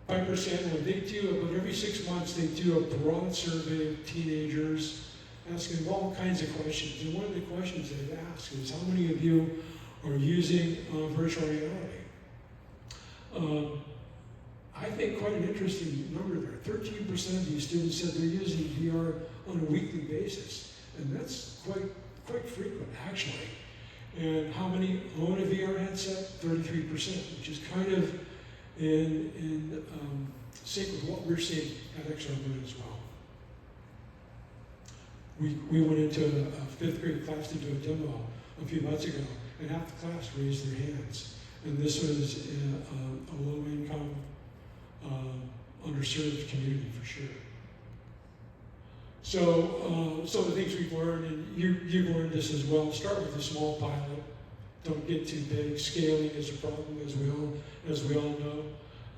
Piper Sandler, they do about every 6 months, they do a broad survey of teenagers, asking them all kinds of questions. And one of the questions they ask is, how many of you are using virtual reality? I think quite an interesting number there. 13% of these students said they're using VR on a weekly basis, and that's quite frequent actually. And how many own a VR headset? 33%, which is kind of in sync with what we're seeing at XR1 as well. We went into a fifth grade class to do a demo a few months ago, and half the class raised their hands. And this was in a low-income, underserved community for sure. So some of the things we've learned, and you've learned this as well, start with a small pilot. Don't get too big. Scaling is a problem as we all know.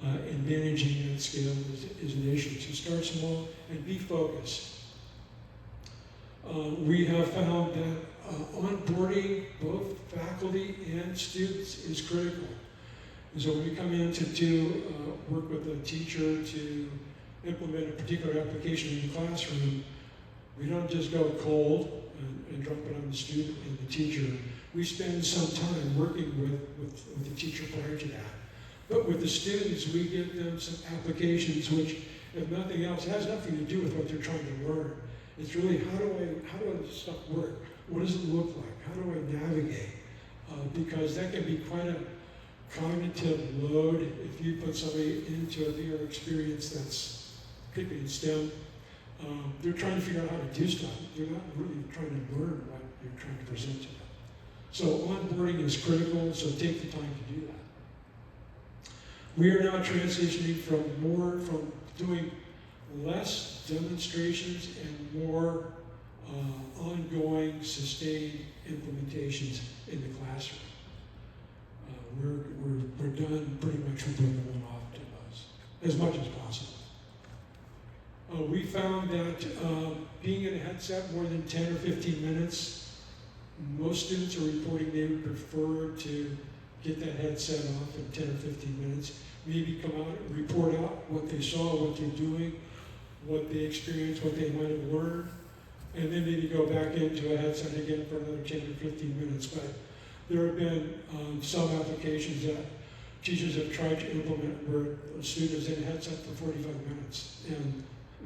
And managing that scale is an issue. So start small and be focused. We have found that onboarding both faculty and students is critical. And so when we come in to work with a teacher to implement a particular application in the classroom, we don't just go cold and drop it on the student and the teacher. We spend some time working with the teacher prior to that. But with the students, we give them some applications which, if nothing else, has nothing to do with what they're trying to learn. It's really how do this stuff work? What does it look like? How do I navigate? Because that can be quite a cognitive load if you put somebody into a VR experience that's particularly in STEM. They're trying to figure out how to do stuff. They're not really trying to learn what you're trying to present to them. So onboarding is critical, so take the time to do that. We are now transitioning from doing less demonstrations and more ongoing, sustained implementations in the classroom. We're done pretty much with doing the one-off demos, as much as possible. We found that being in a headset more than 10 or 15 minutes, most students are reporting they would prefer to get that headset off in 10 or 15 minutes, maybe come out and report out what they saw, what they're doing, what they experienced, what they might have learned, and then maybe go back into a headset again for another 10 or 15 minutes. But there have been some applications that teachers have tried to implement where a student is in a headset for 45 minutes, and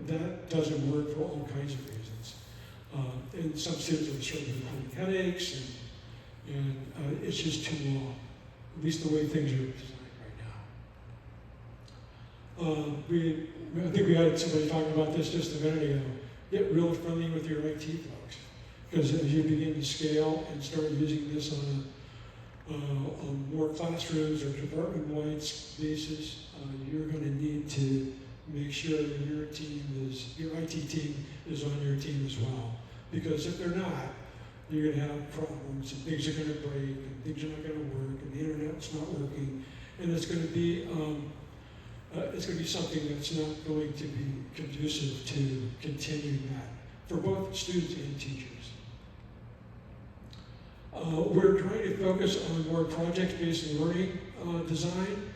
that doesn't work for all kinds of reasons. And some students are certainly having headaches, and it's just too long, at least the way things are designed right now. I think we had somebody talking about this just a minute ago. Get real friendly with your IT folks, because as you begin to scale and start using this on more classrooms or department-wide basis, you're going to need to make sure that your IT team is on your team as well. Because if they're not, you're going to have problems, and things are going to break, and things are not going to work, and the internet's not working, and it's going to be something that's not going to be conducive to continuing that for both students and teachers. We're trying to focus on more project-based learning design,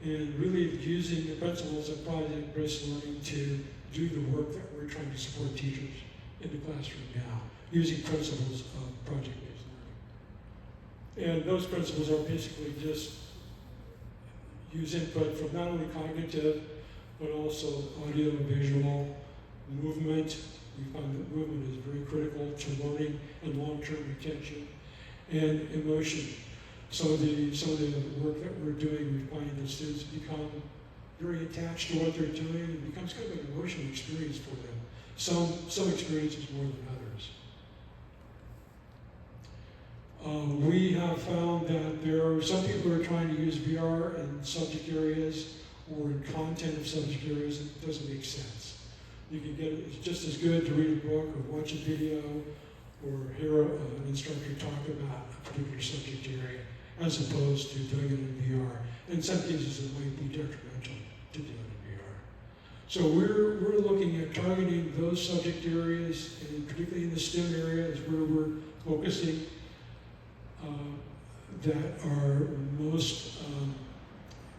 and really using the principles of project-based learning to do the work that we're trying to support teachers in the classroom now, using principles of project-based learning. And those principles are basically just use input from not only cognitive, but also audio, visual, movement. We find that movement is very critical to learning and long-term retention, and emotion. Some of the work that we're doing, we find that students become very attached to what they're doing, and it becomes kind of an emotional experience for them. Some experiences more than others. We have found that there are some people who are trying to use VR in subject areas or in content of subject areas that doesn't make sense. You can get it's just as good to read a book or watch a video or hear an instructor talk about a particular subject area as opposed to doing it in VR. In some cases, it might be detrimental to do it in VR. So we're looking at targeting those subject areas, and particularly in the STEM area is where we're focusing, that are most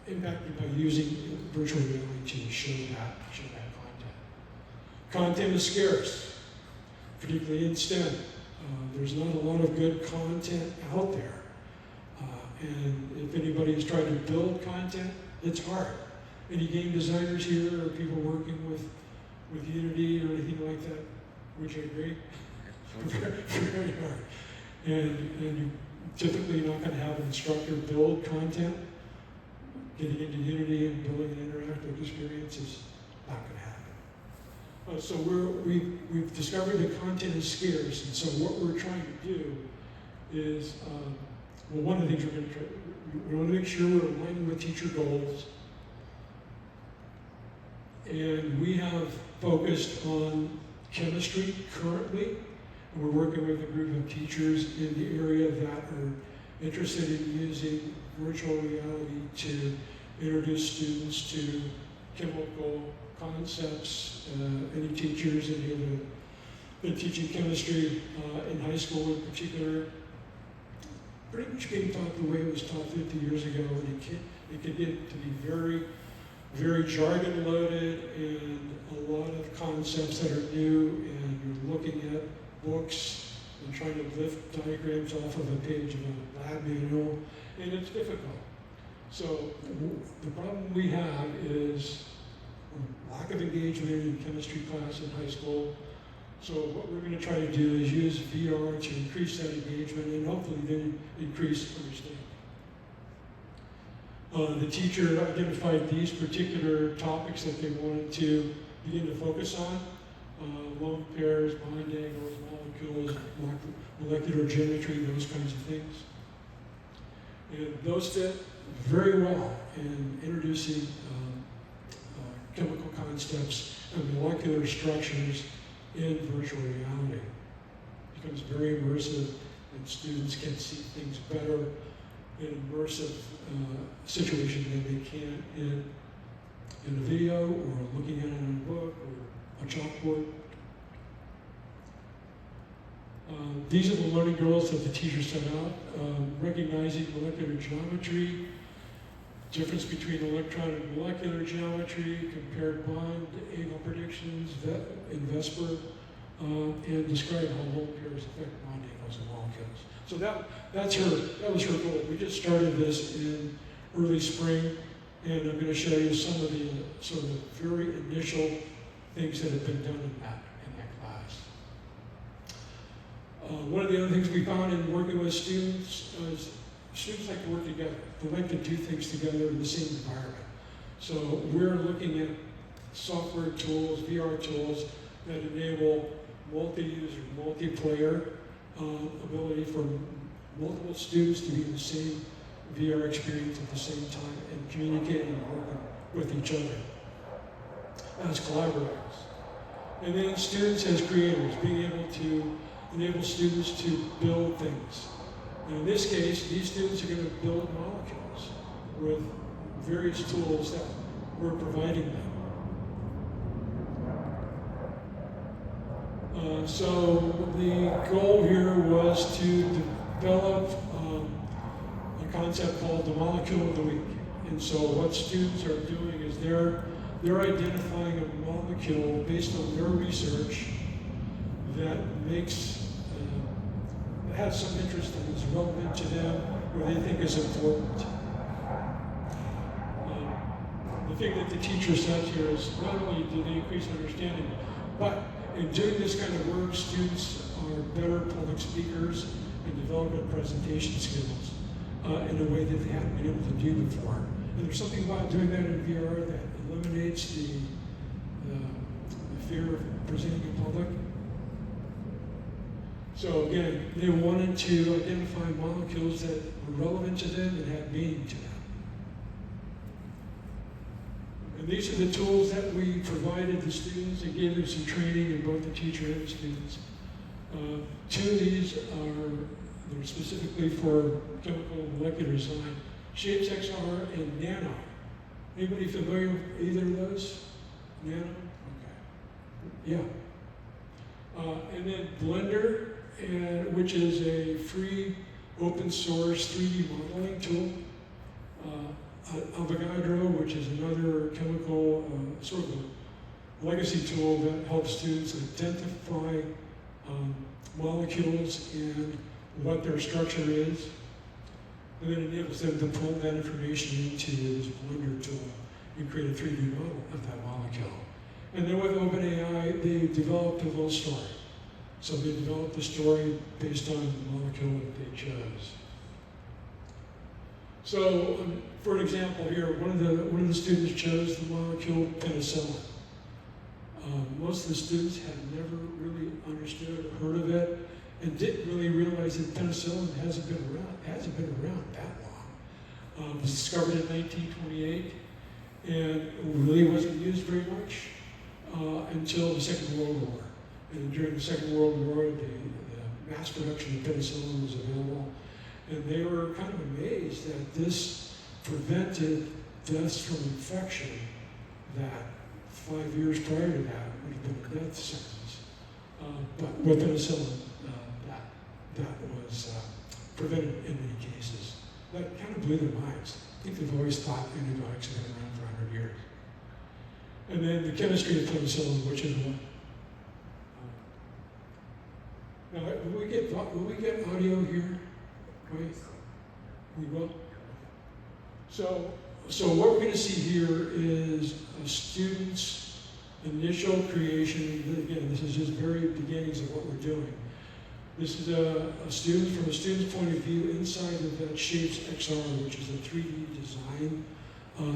impacted by using virtual reality to show that content. Content is scarce, particularly in STEM. There's not a lot of good content out there. And if anybody is trying to build content, it's hard. Any game designers here or people working with Unity or anything like that, would you agree? Very hard. And typically you're not going to have an instructor build content. Getting into Unity and building an interactive experience is not going to happen. So we've discovered that content is scarce, and so what we're trying to do is, well, one of the things we're going to try, we want to make sure we're aligning with teacher goals, and we have focused on chemistry currently, and we're working with a group of teachers in the area that are interested in using virtual reality to introduce students to chemical concepts. Any teachers that have been teaching chemistry in high school in particular, pretty much being taught the way it was taught 50 years ago, and it can get to be very, very jargon loaded and a lot of concepts that are new, and you're looking at books and trying to lift diagrams off of a page of a lab manual, and it's difficult. So the problem we have is lack of engagement in chemistry class in high school. So what we're going to try to do is use VR to increase that engagement and hopefully then increase understanding. The teacher identified these particular topics that they wanted to begin to focus on. Lone pairs, bond angles, molecules, molecular geometry, those kinds of things. And those fit very well in introducing chemical concepts and molecular structures in virtual reality. It becomes very immersive, and students can see things better in an immersive situation than they can in a video or looking at it in a book or a chalkboard. These are the learning goals that the teacher set out, recognizing molecular geometry, difference between electron and molecular geometry, compared bond angle predictions in VESPER, and describe how lone pairs affect bond angles and molecules. So that was her goal. We just started this in early spring, and I'm going to show you some of the sort of very initial things that have been done in that class. One of the other things we found in working with students is students like to work together. They like to do things together in the same environment. So we're looking at software tools, VR tools, that enable multi-user, multiplayer ability for multiple students to be in the same VR experience at the same time and communicating and working with each other as collaborators. And then students as creators, being able to enable students to build things. And in this case, these students are going to build molecules with various tools that we're providing them. So the goal here was to develop a concept called the molecule of the week. And so what students are doing is they're identifying a molecule based on their research that has some interest and is relevant to them, or they think is important. The thing that the teacher says here is not only do they increase understanding, but in doing this kind of work, students are better public speakers and develop presentation skills in a way that they haven't been able to do before. And there's something about doing that in VR that eliminates the fear of presenting in public. So again, they wanted to identify molecules that were relevant to them and had meaning to them. And these are the tools that we provided the students and gave them some training in both the teacher and the students. Two of these they're specifically for chemical and molecular design. Shapes XR and Nano. Anybody familiar with either of those? Nano? Okay. Yeah. And then Blender, which is a free open source 3D modeling tool. Avogadro, which is another chemical sort of a legacy tool that helps students identify molecules and what their structure is, and then enables them to pull that information into this Blender tool and create a 3D model of that molecule. And then with OpenAI, they developed a little story. So they developed a story based on the molecule that they chose. So, for an example here, one of the students chose the molecule penicillin. Most of the students had never really understood or heard of it, and didn't really realize that penicillin hasn't been around that long. It was discovered in 1928, and really wasn't used very much until the Second World War. And during the Second World War, the mass production of penicillin was available, and they were kind of amazed that this prevented deaths from infection that 5 years prior to that would have been a death sentence. But with penicillin, that was prevented in many cases. That kind of blew their minds. I think they've always thought antibiotics have been around for 100 years. And then the chemistry of penicillin, which is what. Now, will we get audio here? Right? We will. So what we're going to see here is a student's initial creation. Again, this is just very beginnings of what we're doing. This is a student, from a student's point of view, inside of that Shapes XR, which is a 3D design,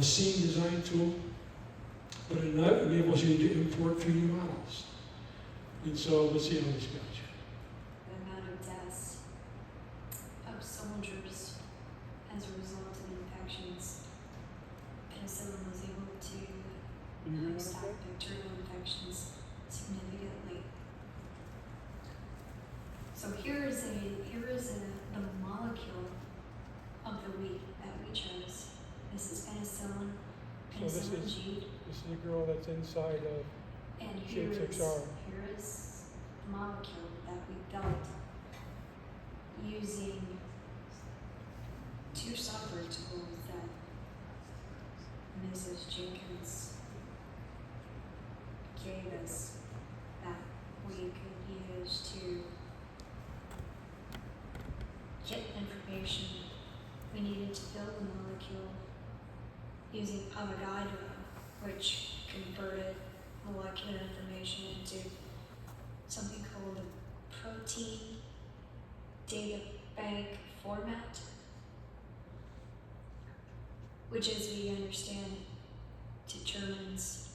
scene design tool, but it enables you to import 3D models. And so let's see how this goes. The amount of deaths of soldiers as a result of infections, penicillin was able to stop bacterial infections significantly. So here is the molecule of the week that we chose. This is penicillin, penicillin G. This is the girl that's inside of And Shapes XR. here is the molecule that we built using two software tools that Mrs. Jenkins gave us that we could use to get information we needed to build the molecule using Avogadro, which converted molecular information into something called a protein data bank format, which, as we understand, determines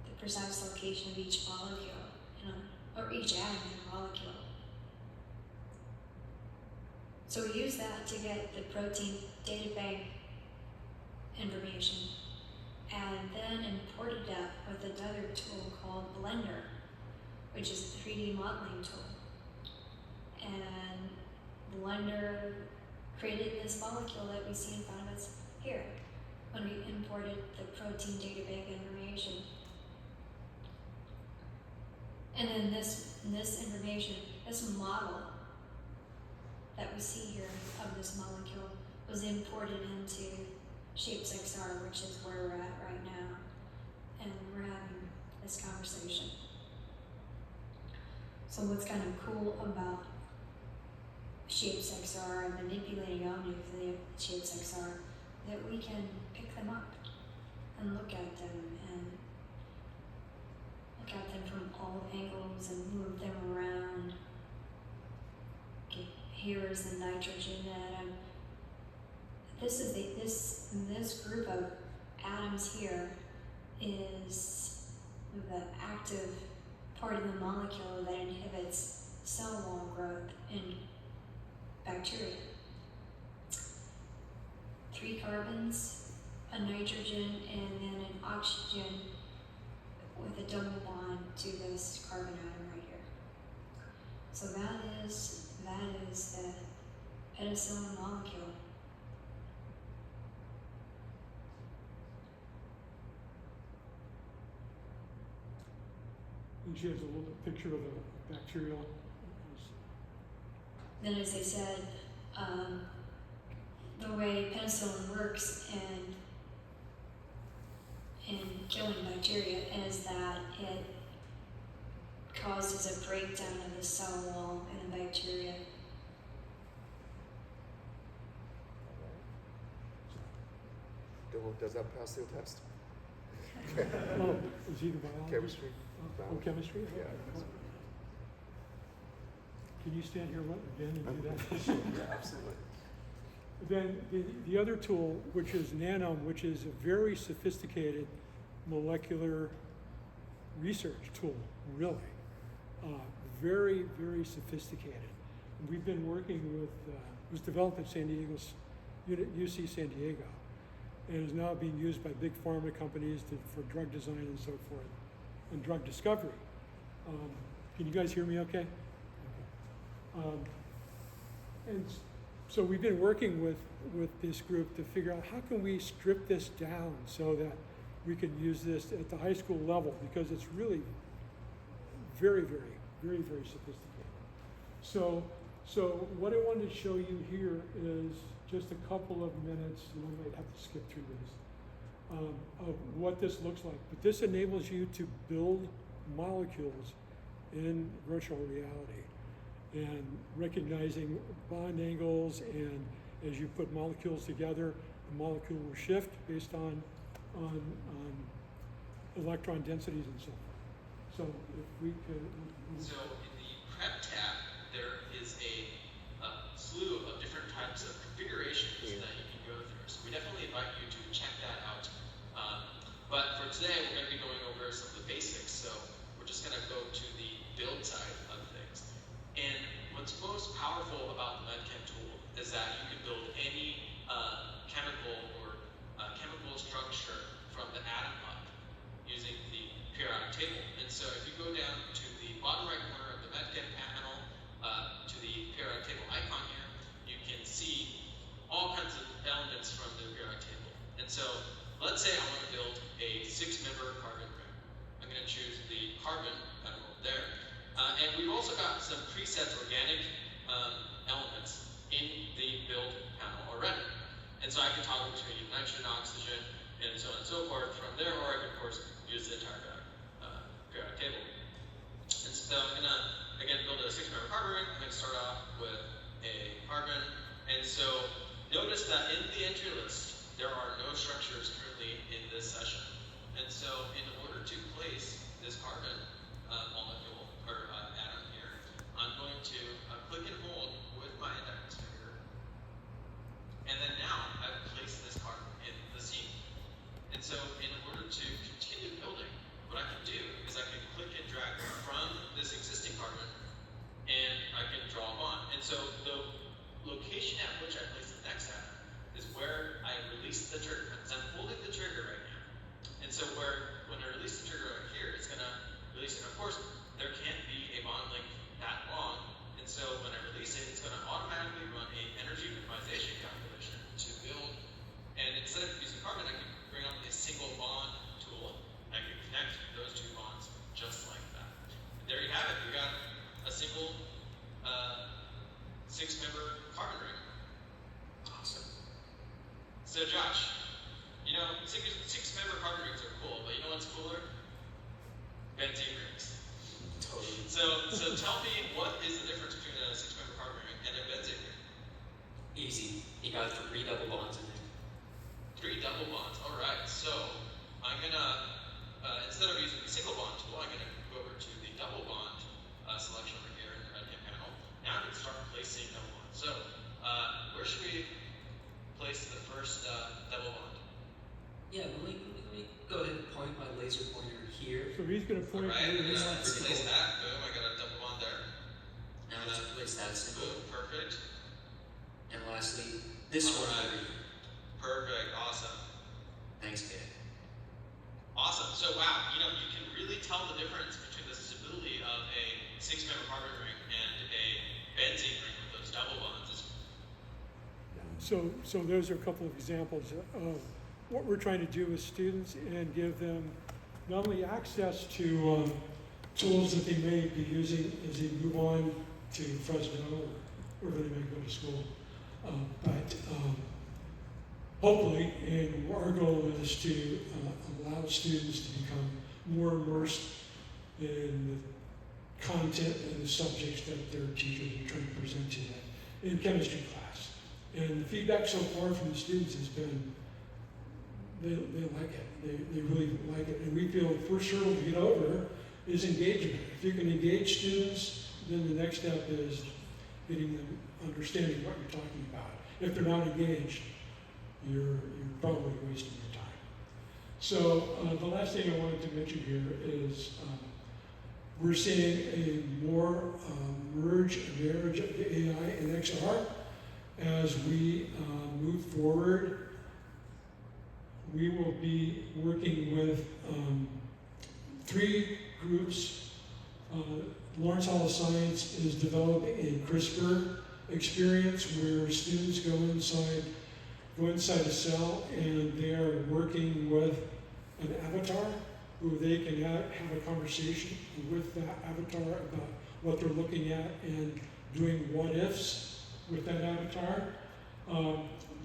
the precise location of each molecule or each atom in a molecule. So we use that to get the protein data bank information, and then imported that with another tool called Blender, which is a 3D modeling tool. And Blender created this molecule that we see in front of us here when we imported the protein data bank information. And then this information, this model that we see here of this molecule was imported into Shapes XR, which is where we're at right now, and we're having this conversation. So what's kind of cool about Shapes XR and manipulating only the Shapes XR, that we can pick them up and look at them from all angles and move them around. Okay, here is the nitrogen atom. This group of atoms here is the active part of the molecule that inhibits cell wall growth in bacteria. 3 carbons, a nitrogen, and then an oxygen with a double bond to this carbon atom right here. So that is the penicillin molecule. And she has a little picture of a bacterial. Then, as I said, the way penicillin works in killing bacteria is that it causes a breakdown of the cell wall in a bacteria. Does that pass the test? Oh, is he the biologist? Chemistry. Oh, chemistry? Yeah. Can you stand here again and do that? Yeah, absolutely. Then the other tool, which is Nanome, which is a very sophisticated molecular research tool, really. Very, very sophisticated. We've been working with, it was developed at San Diego's, UC San Diego, and is now being used by big pharma companies for drug design and so forth, and drug discovery. Can you guys hear me okay? And so we've been working with this group to figure out how can we strip this down so that we can use this at the high school level, because it's really very, very, very, very sophisticated. So what I wanted to show you here is just a couple of minutes, and I might have to skip through this, of what this looks like. But this enables you to build molecules in virtual reality, and recognizing bond angles, and as you put molecules together, the molecule will shift based on electron densities and so forth. So if we could. So in the prep tab, there is a slew of different types of configurations that you can go through. So we definitely invite you to check that out. But for today, we're going to be going over some of the basics. So we're just going to go to the build side of things. And what's most powerful about the MedChem tool is that you can build any chemical or chemical structure from the atom up using the periodic table. And so if you go down to the bottom right corner of the MedChem panel, to the periodic table icon here, you can see all kinds of elements from the periodic table. And so let's say I want to build a 6-member carbon ring. I'm going to choose the carbon atom there. And we've also got some preset organic elements in the build panel already. And so I can toggle between nitrogen, oxygen, and so on and so forth from there, or I can, of course, use the entire periodic table. And so I'm going to, again, build a 6-member carbon ring. I'm going to start off with a carbon. And so notice that in the entry list, there are no structures currently in this session. And so in order to place this carbon molecule, or atom here, I'm going to click and hold with my index finger. And then now I've placed this carbon in the scene. And so in order to continue building, what I can do is I can click and drag from this existing carbon, and I can draw a bond. And so the location at which I place the next atom is where I release the trigger, because I'm holding the trigger right now. And so when I release the trigger right here, it's going to release it. Of course, there can't be a bond length that long. And so when I release it, it's going to automatically run a energy minimization calculation to build. And instead of using carbon, I can bring up a single bond tool. And I can connect those two bonds just like that. And there you have it. We got a single 6-member carbon ring. Awesome. So Josh, you know, 6-member carbon rings are cool, but you know what's cooler? Benzene rings. Totally. So tell me, what is the difference between a 6-member carbon ring and a benzene ring? Easy. You got 3 double bonds in it. 3 double bonds. All right. So I'm gonna instead of using the single bond tool, I'm gonna go over to the double bond selection over here in the MedChem panel. Now I can start placing double bonds. So where should we place the first double bond? Yeah, let me go ahead and point my laser pointer here. So he's going to point. All right, where he let's wants to place go. that. Boom, I got a double bond there. Now let's place that symbol. Boom, perfect. And lastly, this All one right. over here. Perfect, awesome. Thanks, kid. Awesome. So wow, you know, you can really tell the difference between the stability of a 6-member carbon ring and a benzene ring with those double bonds. So those are a couple of examples of what we're trying to do with students, and give them not only access to tools that they may be using as they move on to Fresno or wherever they may go to school, but hopefully, and our goal is to allow students to become more immersed in the content and the subjects that their teachers are trying to present to them in chemistry class. And the feedback so far from the students has been, they like it. They really like it. And we feel the first hurdle to get over is engagement. If you can engage students, then the next step is getting them understanding what you're talking about. if they're not engaged, you're probably wasting your time. So the last thing I wanted to mention here is we're seeing a more marriage of the AI and XR. As we move forward, we will be working with 3 groups. Lawrence Hall of Science is developing a CRISPR experience where students go inside a cell and they are working with an avatar who they can have a conversation with that avatar about what they're looking at and doing what ifs with that avatar.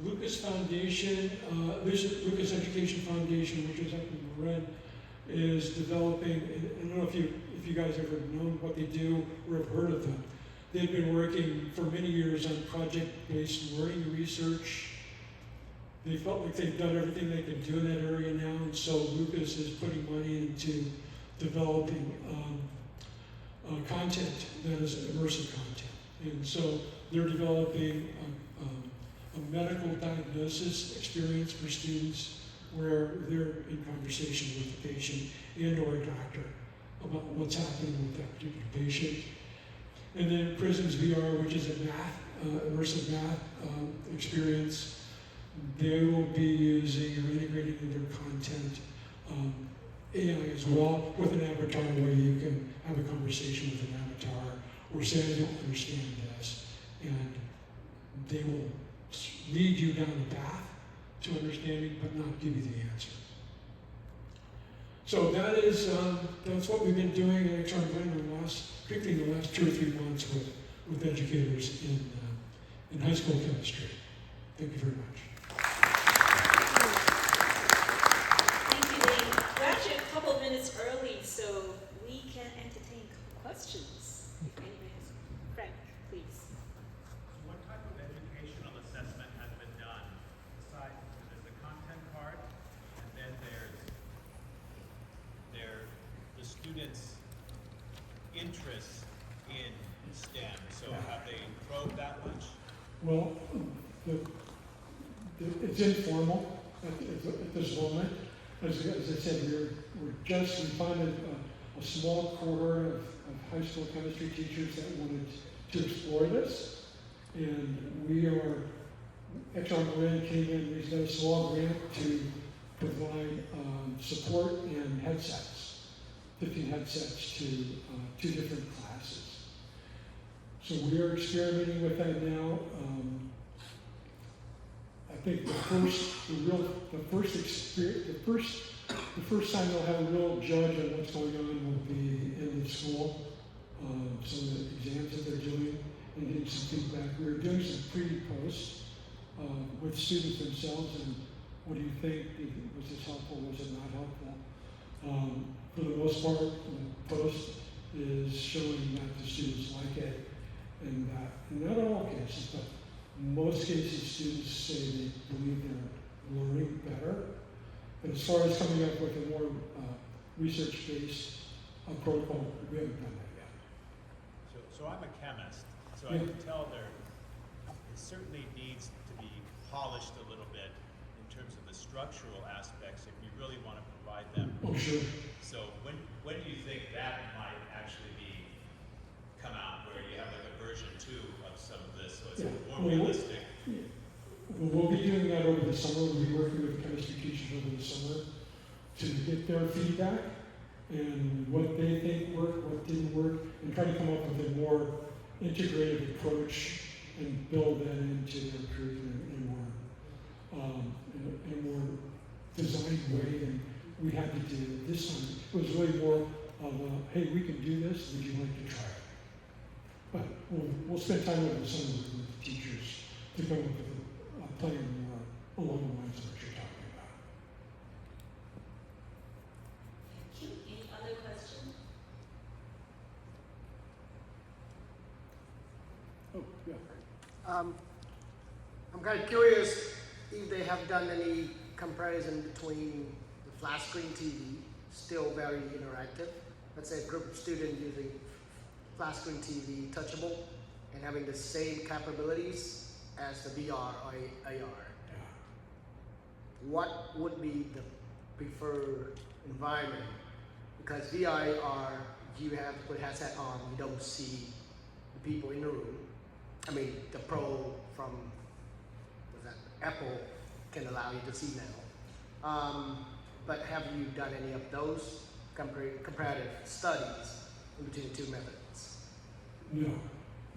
Lucas Foundation, Lucas Education Foundation, which is up in Marin, is developing, and I don't know if you guys ever known what they do or have heard of them. They've been working for many years on project-based learning research. They felt like they've done everything they can do in that area now, and so Lucas is putting money into developing content that is immersive content. And so they're developing a medical diagnosis experience for students where they're in conversation with the patient and or a doctor about what's happening with that particular patient. And then Prisms VR, which is a immersive math experience. They will be using or integrating in their content AI as well with an avatar where you can have a conversation with an avatar or say, I don't understand this. And they will lead you down the path to understanding but not give you the answer. So that is, that's what we've been doing at XR particularly in the last 2 or 3 months with educators in high school chemistry. Thank you very much. Thank you, Dane. We're actually a couple of minutes early, so we can entertain questions. If anybody has, Frank, please. What type of educational assessment has been done? Besides, there's the content part, and then there's the students' interest in STEM. So have they probed that much? Well, it's informal at this moment. As I said, we funded a small cohort of high school chemistry teachers that wanted to explore this. And XR Marin came in, we got a small grant to provide support and headsets, 15 headsets to 2 different classes. So we are experimenting with that now. I think the first time they'll have a real judge on what's going on will be in the school. Some of the exams that they're doing and getting some feedback. We're doing some pre-post with students themselves and what do you think? Was this helpful? Was it not helpful? For the most part, the post is showing that the students like it, and not in all cases, but in most cases, students say they believe they're learning better. But as far as coming up with a more research-based protocol, we haven't done that yet. So I'm a chemist, so Yeah. I can tell it certainly needs to be polished a little bit in terms of the structural aspects if you really want to provide them. Oh, sure. So when do you think that might actually come out where you have like a version 2 of some of this, so it's more realistic? We'll be doing that over the summer. We'll be working with chemistry teachers over the summer to get their feedback and what they think worked, what didn't work, and try to come up with a more integrated approach and build that into their curriculum in a more designed way than we had to do it this time. It was really more of a, hey, we can do this, would you like to try it? But we'll spend time over the summer with the teachers to come up with a plan more along the lines of what you're talking about. Any other questions? Oh, yeah. I'm kind of curious if they have done any comparison between the flat screen TV, still very interactive, let's say a group of students using flat screen TV touchable and having the same capabilities as the VR or AR, Yeah. what would be the preferred environment? Because VR, AR, you have to put a headset on, you don't see the people in the room. I mean, the Pro from Apple can allow you to see now. But have you done any of those comparative studies in between the two methods? No,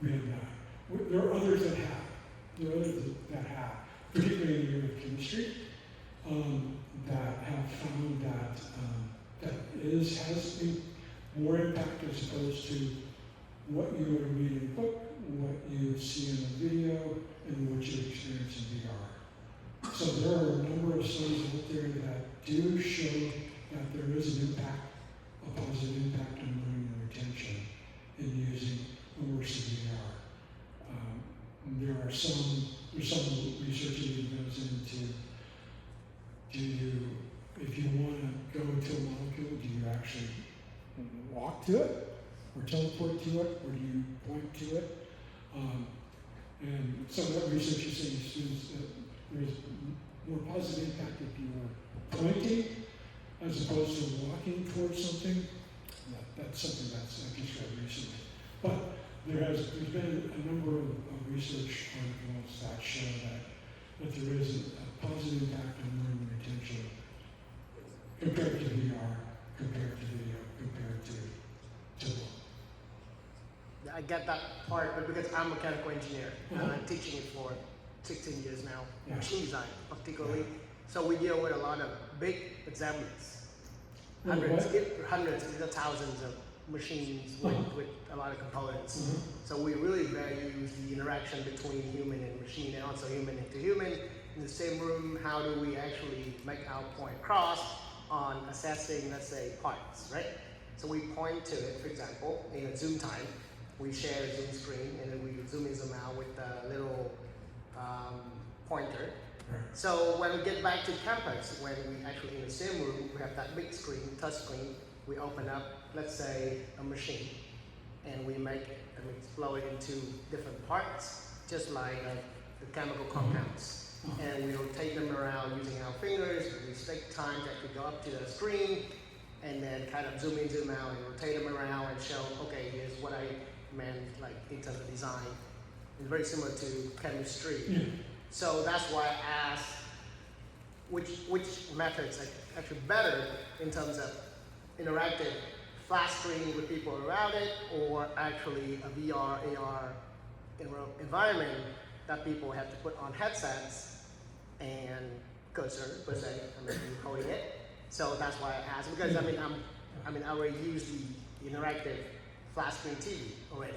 we have not. There are others that have. There are others that have, particularly in the area of chemistry, that have found that has been more impact as opposed to what you would read in a book, what you see in a video, and what you experience in VR. So there are a number of studies out there that do show that there is an impact, a positive impact on learning and retention in using immersive VR. There's some research that even goes into, if you want to go to a molecule, do you actually walk to it, or teleport to it, or do you point to it? And some of that research is saying to students that there's more positive impact if you are pointing as opposed to walking towards something. That's something that's I just read recently. But there's been a number of research articles that show that there is a positive impact on learning and retention compared to VR, compared to video, compared to book. I get that part, but because I'm a mechanical engineer and Uh-huh. I'm teaching it for 16 years now, Yeah. machine design particularly, so we deal with a lot of big examples, Well, hundreds, what? if not thousands of machines with a lot of components. Uh-huh. So we really value the interaction between human and machine, and also human to human in the same room. How do we actually make our point across on assessing, let's say, parts, right? So we point to it, for example, in a Zoom time. We share a Zoom screen, and then we zoom in, zoom out with a little pointer. Right. So when we get back to campus, when we actually in the same room, we have that big screen, touch screen, we open up, let's say, a machine, and we make it and we explode it into different parts, just like the chemical compounds. And we rotate them around using our fingers, and we take time to actually go up to the screen, and then kind of zoom in, zoom out, and rotate them around and show, okay, here's what I meant, like in terms of design. It's very similar to chemistry. Yeah. So that's why I asked which methods are actually better in terms of interactive flat screen with people around it, or actually a VR, AR environment that people have to put on headsets and cursor per se, holding it. So that's why I asked, because I already use the interactive flat screen TV already.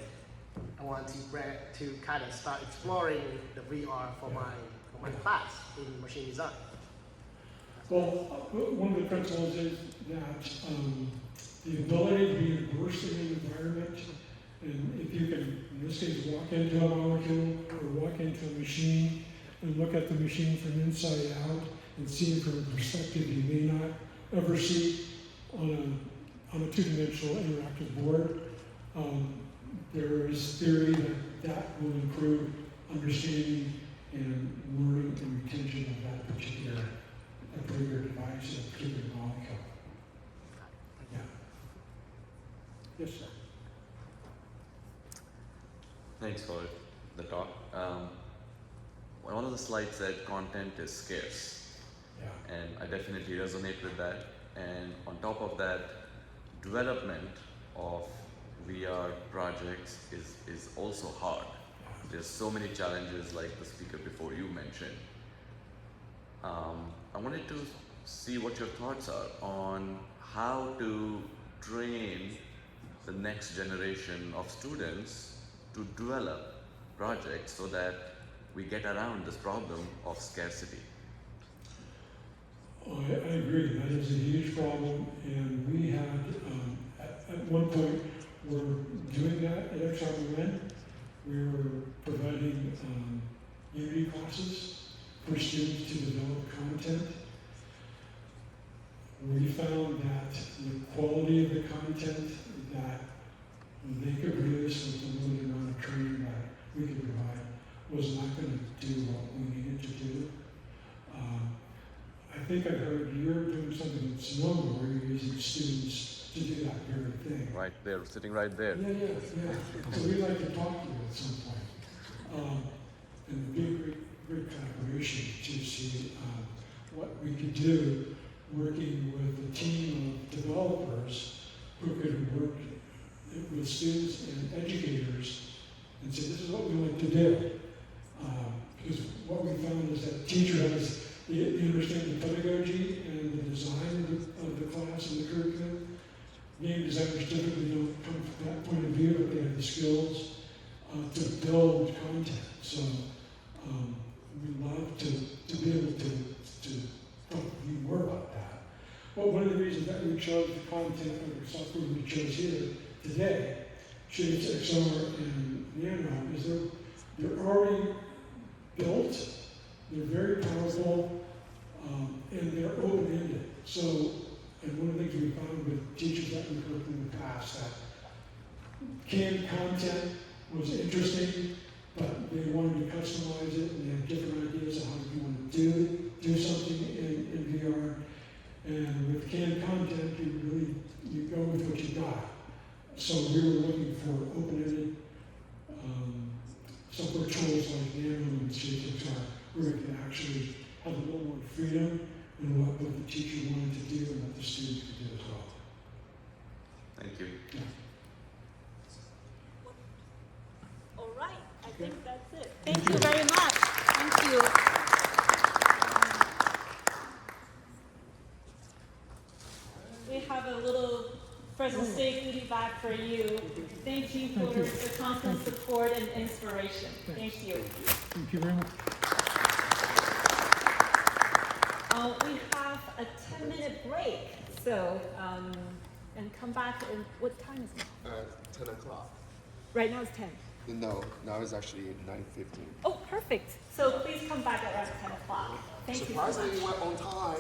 I want to kind of start exploring the VR for my class in machine design. Well, one of the principles is that the ability to be immersed in an environment, and if you can, in this case, walk into a molecule or walk into a machine and look at the machine from inside out and see it from a perspective you may not ever see on a two-dimensional interactive board. There is theory that will improve understanding and learning and retention of that particular device, a particular molecule. Yeah. Yes, sir. Thanks for the talk. One of the slides said content is scarce. Yeah. And I definitely resonate with that. And on top of that, development of VR projects is also hard. There's so many challenges like the speaker before you mentioned. I wanted to see what your thoughts are on how to train the next generation of students to develop projects so that we get around this problem of scarcity. I agree, that is a huge problem, and we had, at one point, we're doing that at XRMN. We were providing Unity classes for students to develop content. We found that the quality of the content that they could produce with the limited amount of training that we could provide was not going to do what we needed to do. I think I heard you're doing something that's normal where you're using students to do that very thing. Right there, sitting right there. Yeah. So we'd like to talk to you at some point. And it'd be a great collaboration to see what we could do working with a team of developers who could work with students and educators and say, this is what we want to do. Because what we found is that the teacher has the understanding the pedagogy and the design of the class and the curriculum. Game designers typically don't come from that point of view, but they have the skills to build content. So we love to be able to talk to you more about that. But one of the reasons that we chose the content of the software we chose here today, Shades XR and Nano, is they're already built, they're very powerful, and they're open-ended. So, and one of the things we found with teachers that we've worked in the past, that canned content was interesting, but they wanted to customize it, and they had different ideas of how you want to do something in VR. And with canned content, you go with what you got. So we were looking for open-ended software tools like Nano and Shades XR, where we could actually have a little more freedom in what the teacher wanted to do and what the students could do as well. Thank you. Yeah. All right, I think that's it. Thank you very much. Thank you. We have a little Fresno State goodie bag for you. Thank you for the constant support and inspiration. Thank you. Thank you very much. We have a 10-minute break, so, and come back, and what time is it? 10 o'clock. Right now it's 10. No, now it's actually 9:15. Oh, perfect. So please come back around 10 o'clock. Thank you so much. Surprisingly, we went on time.